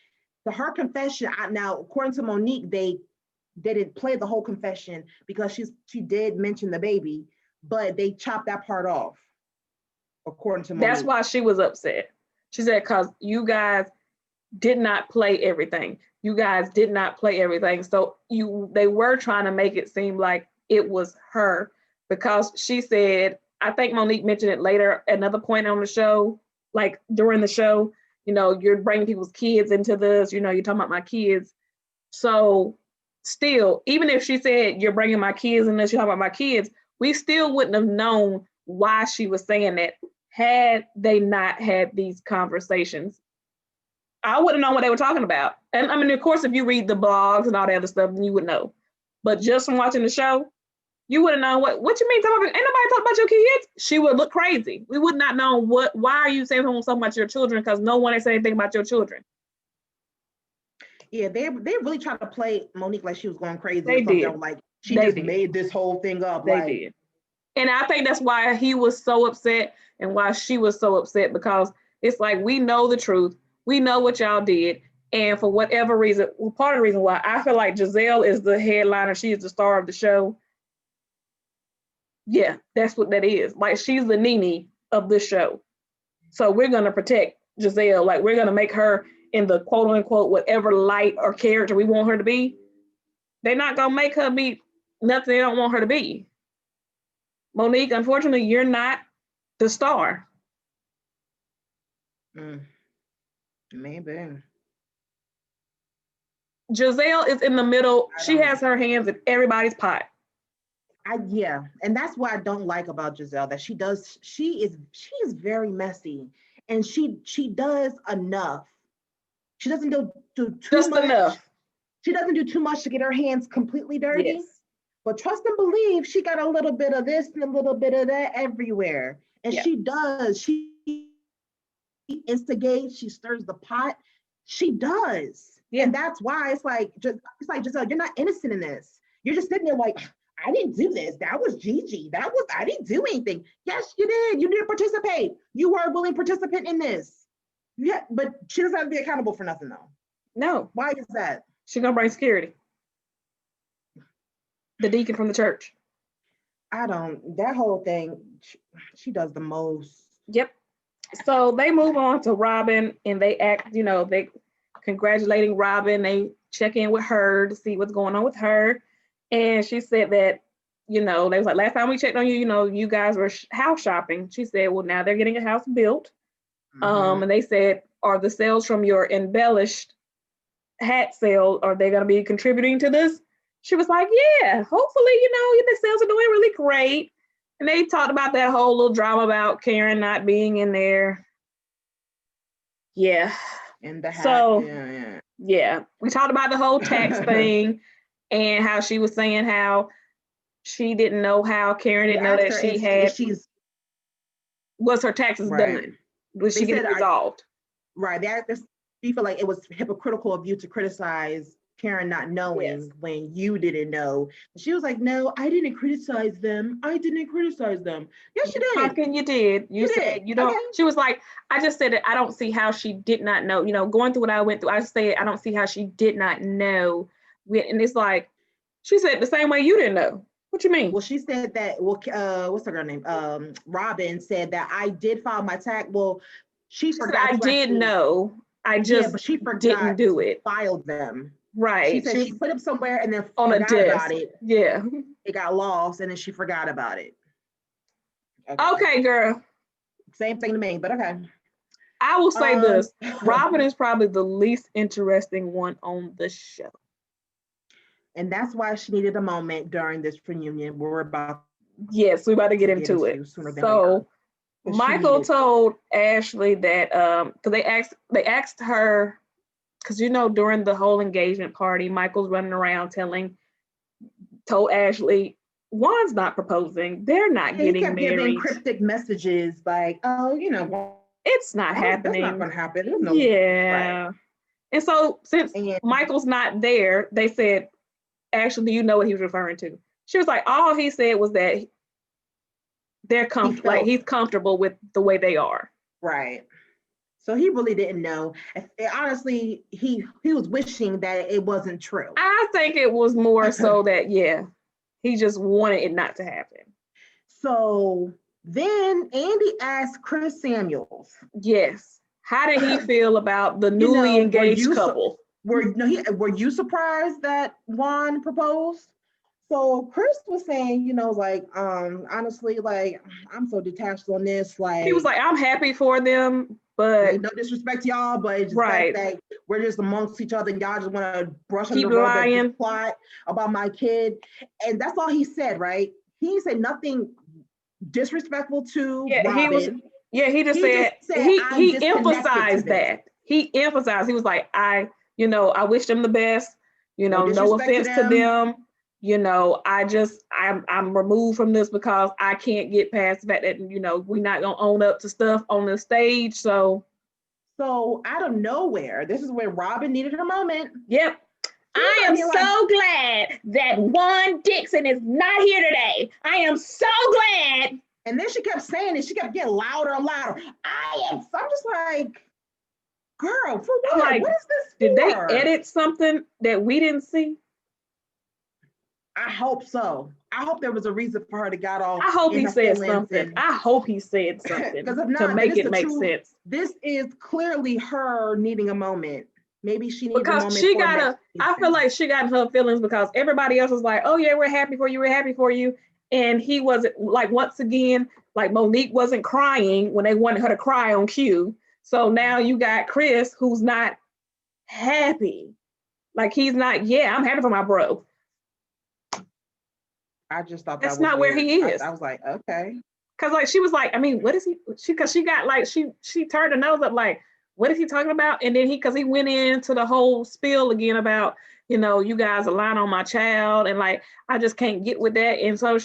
So her confession, now, according to Monique, they didn't play the whole confession because she did mention the baby, but they chopped that part off, according to Monique. That's why she was upset. She said, because you guys did not play everything. So they were trying to make it seem like it was her, because she said, I think Monique mentioned it later, another point on the show, like during the show, you're bringing people's kids into this, you're talking about my kids. So still, even if she said, you're bringing my kids in this, you're talking about my kids, we still wouldn't have known why she was saying that had they not had these conversations. I wouldn't know what they were talking about. And I mean, of course, if you read the blogs and all that other stuff, then you would know. But just from watching the show, you wouldn't know what you mean. Ain't nobody talking about your kids. She would look crazy. We would not know why are you saying something about your children, because no one has said anything about your children. Yeah, they really tried to play Monique like she was going crazy. They did. Like she just made this whole thing up. They did. And I think that's why he was so upset and why she was so upset, because it's like, we know the truth. We know what y'all did. And for whatever reason, part of the reason why I feel like Giselle is the headliner, she is the star of the show. Yeah, that's what that is. Like, she's the Nene of this show. So we're going to protect Giselle. Like, we're going to make her in the quote unquote whatever light or character we want her to be. They're not going to make her be nothing they don't want her to be. Monique, unfortunately, you're not the star. Maybe. Giselle is in the middle. She has her hands in everybody's pot. Yeah, and that's what I don't like about Giselle, that she is very messy, and she does enough. She doesn't do too just much. Enough. She doesn't do too much to get her hands completely dirty. Yes. But trust and believe, she got a little bit of this and a little bit of that everywhere. And she does. She instigates, she stirs the pot. She does. Yeah. And that's why it's like Giselle, you're not innocent in this. You're just sitting there like, I didn't do this. That was Gigi. I didn't do anything. Yes, you did. You didn't participate. You were a willing participant in this. Yeah, but she doesn't have to be accountable for nothing though. No. Why is that? She's gonna bring security. The deacon from the church. That whole thing, she does the most. Yep. So they move on to Robin, and they act, they congratulating Robin. They check in with her to see what's going on with her. And she said that, they was like, last time we checked on you, you guys were house shopping. She said, well, now they're getting a house built. Mm-hmm. And they said, are the sales from your embellished hat sale, are they going to be contributing to this? She was like, yeah, hopefully, the sales are doing really great. And they talked about that whole little drama about Karen not being in there. Yeah. In the hat. So, yeah. We talked about the whole tax thing and how she was saying how she didn't know how Karen didn't know that was her taxes done. Was she getting resolved? Right. She felt like it was hypocritical of you to criticize Karen not knowing when you didn't know. She was like, no, I didn't criticize them. I didn't criticize them. Yes, you did. Talking, you did. You said did. you don't. Okay. She was like, I just said that I don't see how she did not know. You know, going through what I went through, I said I don't see how she did not know. And it's like, she said the same way you didn't know. What you mean? Well, she said that. Well, what's her girl name? Robin said that I did file my tax. Well, she forgot. I did actually, know. I just but she forgot didn't do it. File them. Right. She said she put them somewhere and then on forgot a about it. Yeah. It got lost and then she forgot about it. Okay, girl. Same thing to me, but okay. I will say this. Robin is probably the least interesting one on the show. And that's why she needed a moment during this reunion. We're about Yes, we're about to get into it. So Michael told Ashley that because they asked her, because you know during the whole engagement party, Michael's running around told Ashley, Juan's not proposing, they're not getting married. He kept giving cryptic messages like, oh, you know, it's not happening. That's not gonna happen. No, yeah. Right. And so since Michael's not there, they said, Ashley, do you know what he was referring to? She was like, all he said was that they're comfortable, like he's comfortable with the way they are. Right. So he really didn't know. Honestly, he was wishing that it wasn't true. I think it was more so that, he just wanted it not to happen. So then Andy asked Chris Samuels. Yes. How did he feel about the newly engaged couple? Were you surprised that Juan proposed? So Chris was saying, you know, like, honestly, like, I'm so detached on this. Like, he was like, I'm happy for them, but no disrespect to y'all, but it's just that we're just amongst each other and y'all just want to brush under the rug and plot about my kid. And that's all he said, right? He said nothing disrespectful to Robin. He just said he emphasized that. He emphasized, he was like, I wish them the best, no offense to them. I'm removed from this because I can't get past the fact that, we're not gonna own up to stuff on the stage. So out of nowhere, this is where Robin needed her moment. Yep. I am so glad that Juan Dixon is not here today. I am so glad. And then she kept saying it. She kept getting louder and louder. I'm just like, girl, for what? Like, what is this for? Did they edit something that we didn't see? I hope so. I hope there was a reason for her to get off. I hope he said something. I hope he said something to make it make sense. This is clearly her needing a moment. Maybe she needs a moment. Because I feel like she got her feelings because everybody else was like, oh yeah, we're happy for you. And he wasn't, like, once again, like Monique wasn't crying when they wanted her to cry on cue. So now you got Chris who's not happy. Like he's not, I'm happy for my bro. I just thought that's not where he is. I was like, okay. Cause like she was like, I mean, what is he? She got like she turned her nose up like, what is he talking about? And then he went into the whole spiel again about, you guys are lying on my child and like I just can't get with that. And so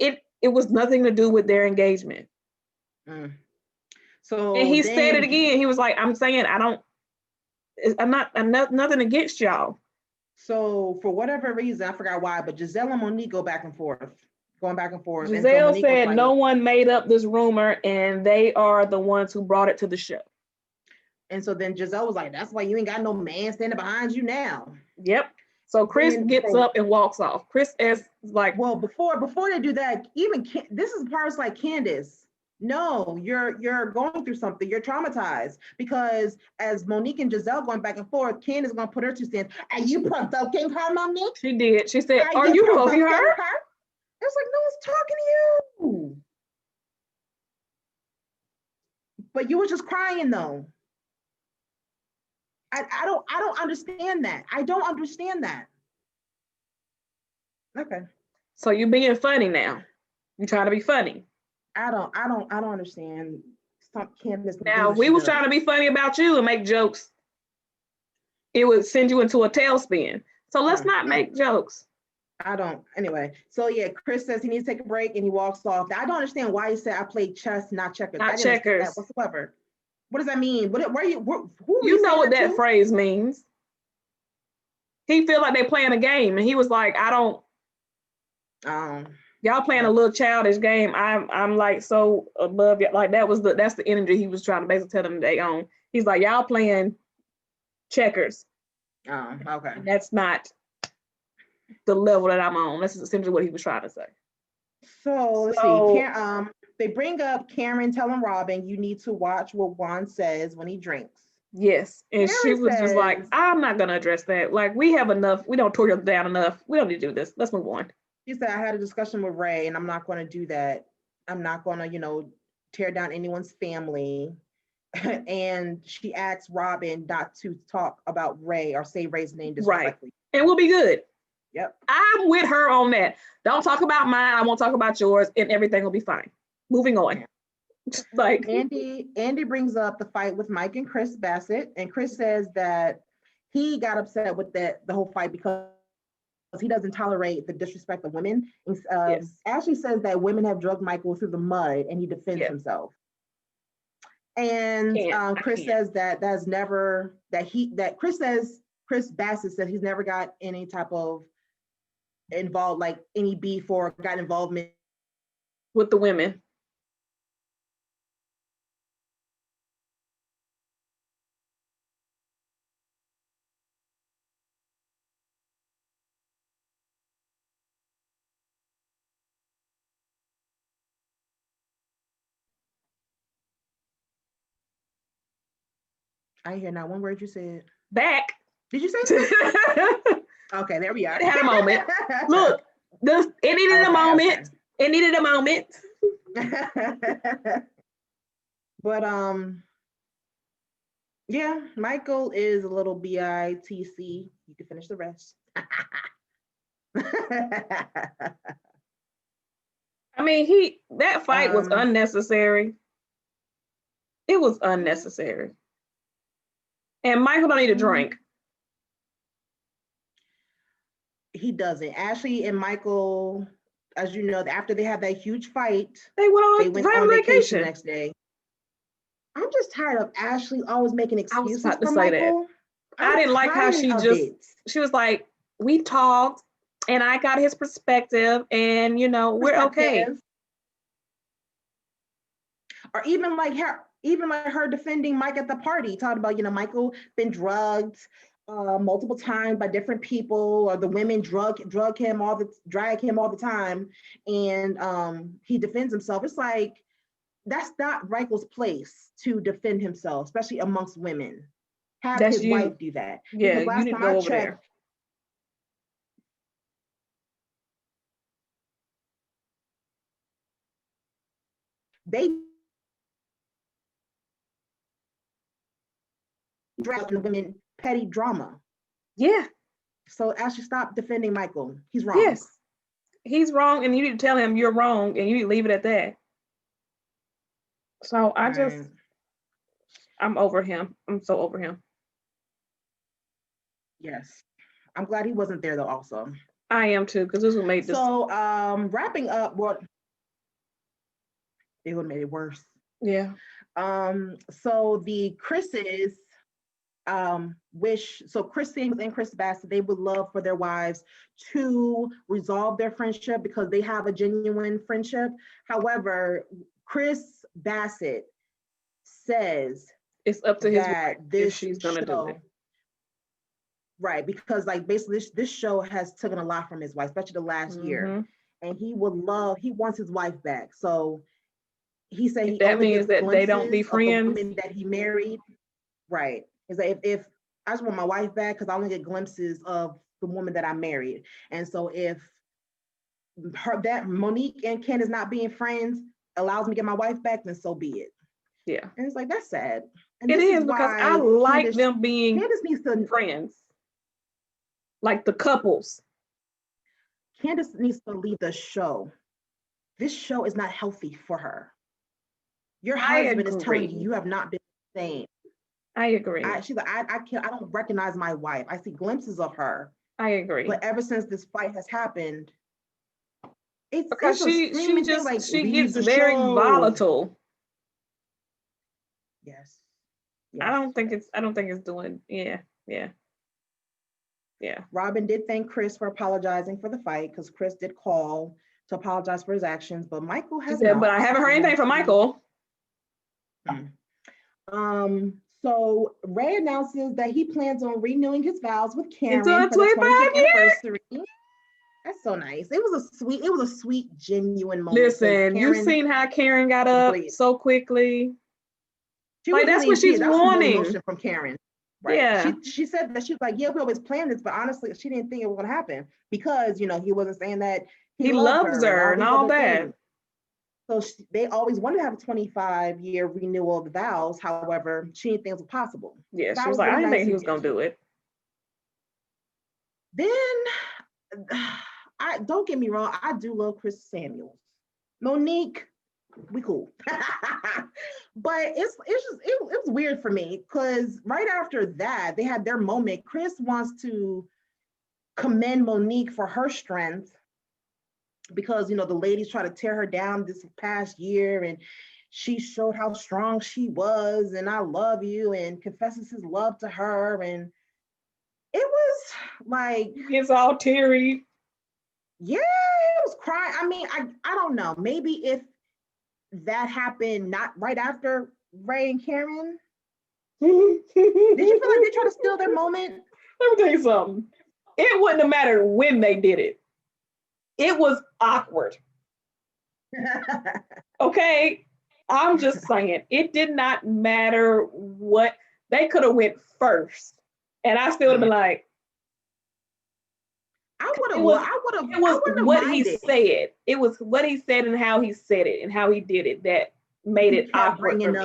it was nothing to do with their engagement. So and he said it again. He was like, I'm saying I'm not nothing against y'all. So for whatever reason, I forgot why, but Giselle and Monique going back and forth. Giselle said like, no one made up this rumor and they are the ones who brought it to the show. And so then Giselle was like, that's why you ain't got no man standing behind you now. Yep. So Chris gets up and walks off. Chris is like, well, before they do that, even this is parts like Candace. No, you're going through something. You're traumatized because as Monique and Giselle going back and forth, Candace is gonna put her 2 cents. Are you provoking her, Monique? She did. She said, "Are you provoking her?" It's like, no one's talking to you. But you were just crying though. I don't understand that. I don't understand that. Okay. So you're being funny now. You're trying to be funny. I don't understand. Now, if we was trying to be funny about you and make jokes, it would send you into a tailspin. So let's not make jokes. Anyway. So yeah, Chris says he needs to take a break and he walks off. I don't understand why he said I played chess, not checkers. Not checkers. Whatsoever. What does that mean? Who you know what that phrase means. He feel like they playing a game, and he was like, I don't. Y'all playing a little childish game. I'm like so above you. Like that's the energy he was trying to basically tell them they own. He's like, y'all playing checkers. Okay. And that's not the level that I'm on. That's essentially what he was trying to say. So let's see. They bring up Karen telling Robin, you need to watch what Juan says when he drinks. Yes. And Karen she was just like, I'm not going to address that. Like, we have enough. We don't torture down enough. We don't need to do this. Let's move on. She said, I had a discussion with Ray, and I'm not going to do that. I'm not going to, tear down anyone's family. And she asked Robin not to talk about Ray or say Ray's name disrespectfully. Right. And we'll be good. Yep. I'm with her on that. Don't talk about mine. I won't talk about yours, and everything will be fine. Moving on. Yeah. Like Andy brings up the fight with Mike and Chris Bassett, and Chris says that he got upset with the whole fight because he doesn't tolerate the disrespect of women. Yes. Ashley says that women have drugged Michael through the mud, and he defends himself. And Chris says Chris Bassett says he's never got any type of involved, like any beef or got involvement with the women. I hear not one word you said. Back. Did you say that? Okay, there we are. It had a moment. Look, it needed a moment. Okay. It needed a moment. But yeah, Michael is a little bitc. You can finish the rest. I mean, that fight was unnecessary. It was unnecessary. And Michael don't need a drink. He doesn't. Ashley and Michael, as you know, after they had that huge fight, they went on vacation the next day. I'm just tired of Ashley always making excuses for Michael. I didn't like how she was like, we talked and I got his perspective and, we're okay. Or even like her defending Mike at the party, talking about, Michael been drugged multiple times by different people, or the women drag him all the time, and he defends himself. It's like, that's not Michael's place to defend himself, especially amongst women. Have his wife do that. Yeah, because last time I checked, they drag the women petty drama. Yeah. So Ashley, stop defending Michael. He's wrong. Yes. He's wrong, and you need to tell him you're wrong, and you need to leave it at that. So I'm over him. I'm so over him. Yes. I'm glad he wasn't there though also. I am too, because this would make this. So wrapping up it would have made it worse. Yeah. So the Chris's Chris Sims and Chris Bassett, they would love for their wives to resolve their friendship because they have a genuine friendship. However, Chris Bassett says it's up to his wife if she's gonna do it. Right, because like basically this show has taken a lot from his wife, especially the last year. And he wants his wife back. So he said that means that they don't be friends. The women that he married. Right. Is that if I just want my wife back because I only get glimpses of the woman that I married. And so if that Monique and Ken is not being friends allows me to get my wife back, then so be it. Yeah. And it's like, that's sad. And it is because I like them being friends. Like the couples. Candace needs to leave the show. This show is not healthy for her. Your husband is telling you have not been the same. I agree. She's like, I don't recognize my wife. I see glimpses of her. I agree. But ever since this fight has happened, it's because she gets very volatile. Yes. I don't think it's doing. Yeah. Yeah. Robin did thank Chris for apologizing for the fight because Chris did call to apologize for his actions, but Michael She has said, not. but I haven't heard anything from Michael. So Ray announces that he plans on renewing his vows with Karen Into for the 25th years. anniversary. That's so nice. It was a sweet, genuine moment. Listen, you seen how Karen got up so quickly. Like that's what she's wanting. Emotion from Karen. Right. Yeah. She said that she was like, yeah, we always planned this, but honestly, she didn't think it was gonna happen because he wasn't saying that he loves her and all that. Things. So they always wanted to have a 25-year renewal of the vows. However, she didn't think it was possible. Yeah, she was like, I didn't think he was gonna do it. Then, don't get me wrong, I do love Chris Samuels. Monique, we cool. But it was weird for me because right after that, they had their moment. Chris wants to commend Monique for her strength because the ladies try to tear her down this past year, and she showed how strong she was, and I love you, and confesses his love to her, and it was like it's all teary. Yeah, it was crying. I mean, I don't know. Maybe if that happened not right after Ray and Karen, did you feel like they tried to steal their moment? Let me tell you something. It wouldn't have mattered when they did it. It was awkward. Okay, I'm just saying it did not matter what they could have went first, and I still would have been like, I would have. It was what he said. It was what he said and how he said it and how he did it that made it awkward for me.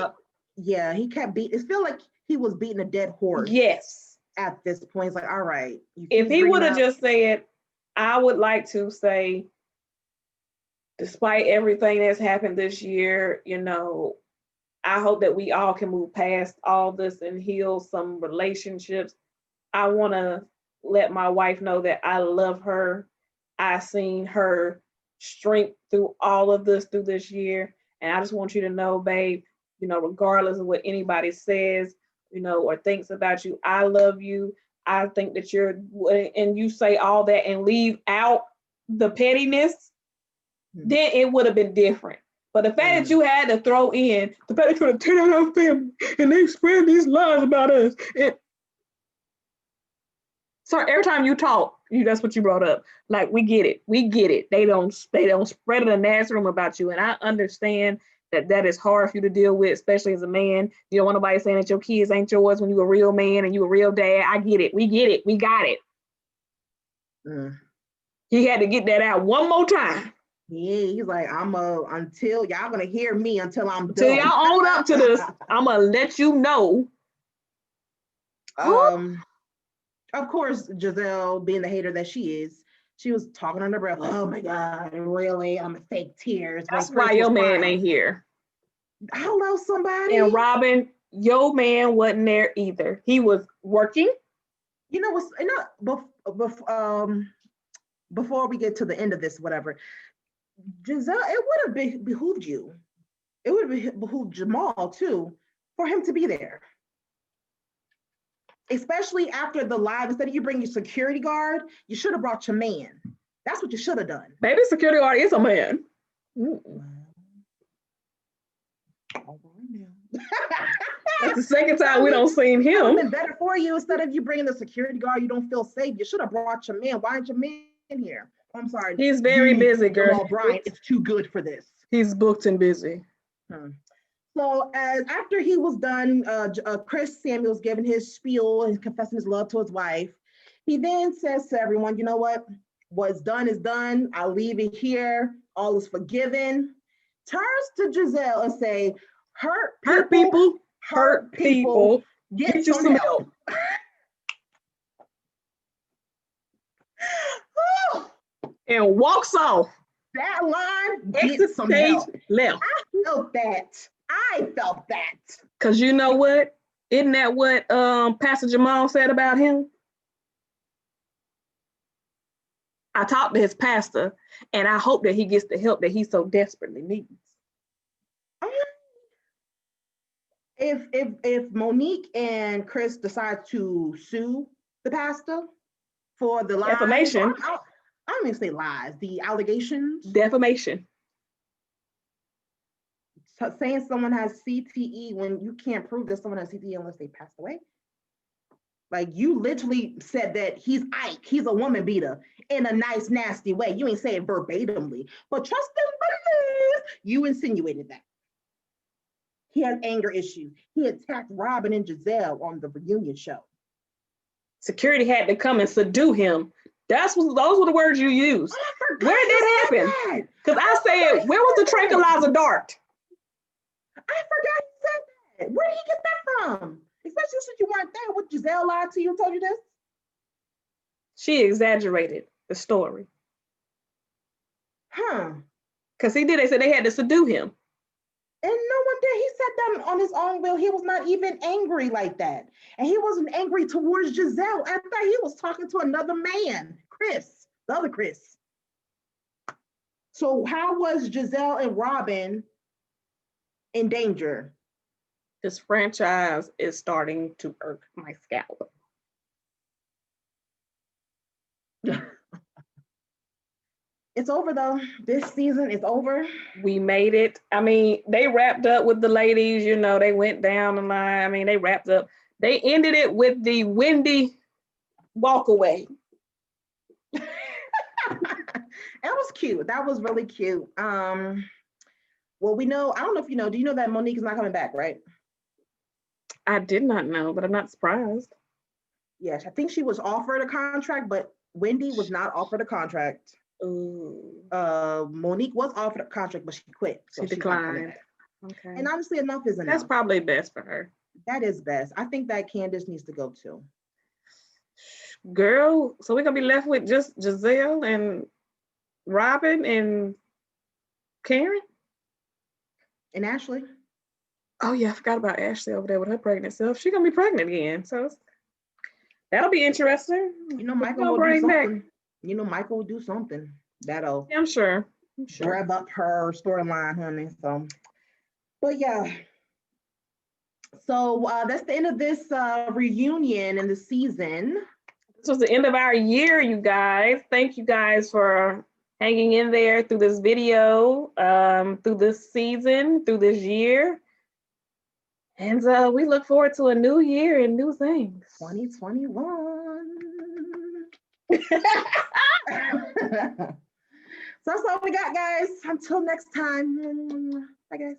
Yeah, he kept beating. It felt like he was beating a dead horse. Yes. At this point, it's like, all right. If he would have just said, I would like to say, despite everything that's happened this year, I hope that we all can move past all this and heal some relationships. I want to let my wife know that I love her. I seen her strength through all of this through this year. And I just want you to know, babe, regardless of what anybody says, or thinks about you, I love you. I think that and you say all that and leave out the pettiness, then it would have been different. But the fact that you had to throw in the fact that you're going to tear down our family and they spread these lies about us. So every time you talk, that's what you brought up. Like, we get it. They don't spread it in the nasty room about you. And I understand that is hard for you to deal with, especially as a man. You don't want nobody saying that your kids ain't yours when you a real man and you a real dad. I get it. We get it. We got it. He had to get that out one more time. Yeah, he's like, until y'all gonna hear me until I'm done. Until y'all own up to this, I'm gonna let you know. Of course, Giselle, being the hater that she is, she was talking under breath. Oh my God, really? I'm fake tears. That's why your man ain't here. Hello, somebody. And Robin, your man wasn't there either. He was working. Before we get to the end of this, whatever, Giselle, it would have behooved you. It would have behooved Jamal too for him to be there. Especially after the live, instead of you bring your security guard, you should have brought your man. That's what you should have done. Maybe security guard is a man. That's the second time we don't seen him. It would have been better for you. Instead of you bringing the security guard, you don't feel safe. You should have brought your man. Why aren't your man here? I'm sorry. He's very busy, girl. Jamal Bryant is too good for this. He's booked and busy. So after he was done, Chris Samuels giving his spiel and confessing his love to his wife, he then says to everyone, you know what? What's done is done. I'll leave it here. All is forgiven. Turns to Giselle and say, hurt people. Get you some help. And walks off. That line, get some help. Left. I felt that. Because you know what? Isn't that what Pastor Jamal said about him? I talked to his pastor, and I hope that he gets the help that he so desperately needs. If Monique and Chris decide to sue the pastor, for the lies. Defamation. I don't even say lies. The allegations. Defamation. Saying someone has CTE when you can't prove that someone has CTE unless they passed away. Like, you literally said that he's Ike, he's a woman beater in a nice, nasty way. You ain't say it verbatimly, but trust him, but it is. You insinuated that. He has anger issues. He attacked Robin and Giselle on the reunion show. Security had to come and subdue him. Those were the words you used. Oh, where did that happen? Because I said, where was the tranquilizer dart? I forgot he said that. Where did he get that from? Especially since you weren't there. What, Giselle lied to you and told you this? She exaggerated the story. Huh. Because they said they had to subdue him. And no one did. He said that on his own will. He was not even angry like that. And he wasn't angry towards Giselle. I thought he was talking to another man, Chris, the other Chris. So how was Giselle and Robin in danger? This franchise is starting to irk my scalp. It's over though. This season is over. We made it. I mean, they wrapped up with the ladies, they went down the line. I mean, they wrapped up. They ended it with the Wendy walk away. That was cute. That was really cute. Well, we know, I don't know if you know, do you know that Monique is not coming back, right? I did not know, but I'm not surprised. Yes, I think she was offered a contract, but Wendy was not offered a contract. Ooh. Monique was offered a contract, but she quit. So she declined. Okay. And honestly, enough is enough. That's probably best for her. That is best. I think that Candace needs to go too. Girl, so we're gonna be left with just Giselle and Robin and Karen? And Ashley. Oh yeah, I forgot about Ashley over there with her pregnant self. She's gonna be pregnant again. So that'll be interesting. Michael will do something. Michael will do something. That'll, I'm sure. rev up her storyline, honey. So, but yeah. So that's the end of this reunion in the season. This was the end of our year, you guys. Thank you guys for hanging in there through this video, through this season, through this year. And we look forward to a new year and new things. 2021. So that's all we got, guys. Until next time. Bye, guys.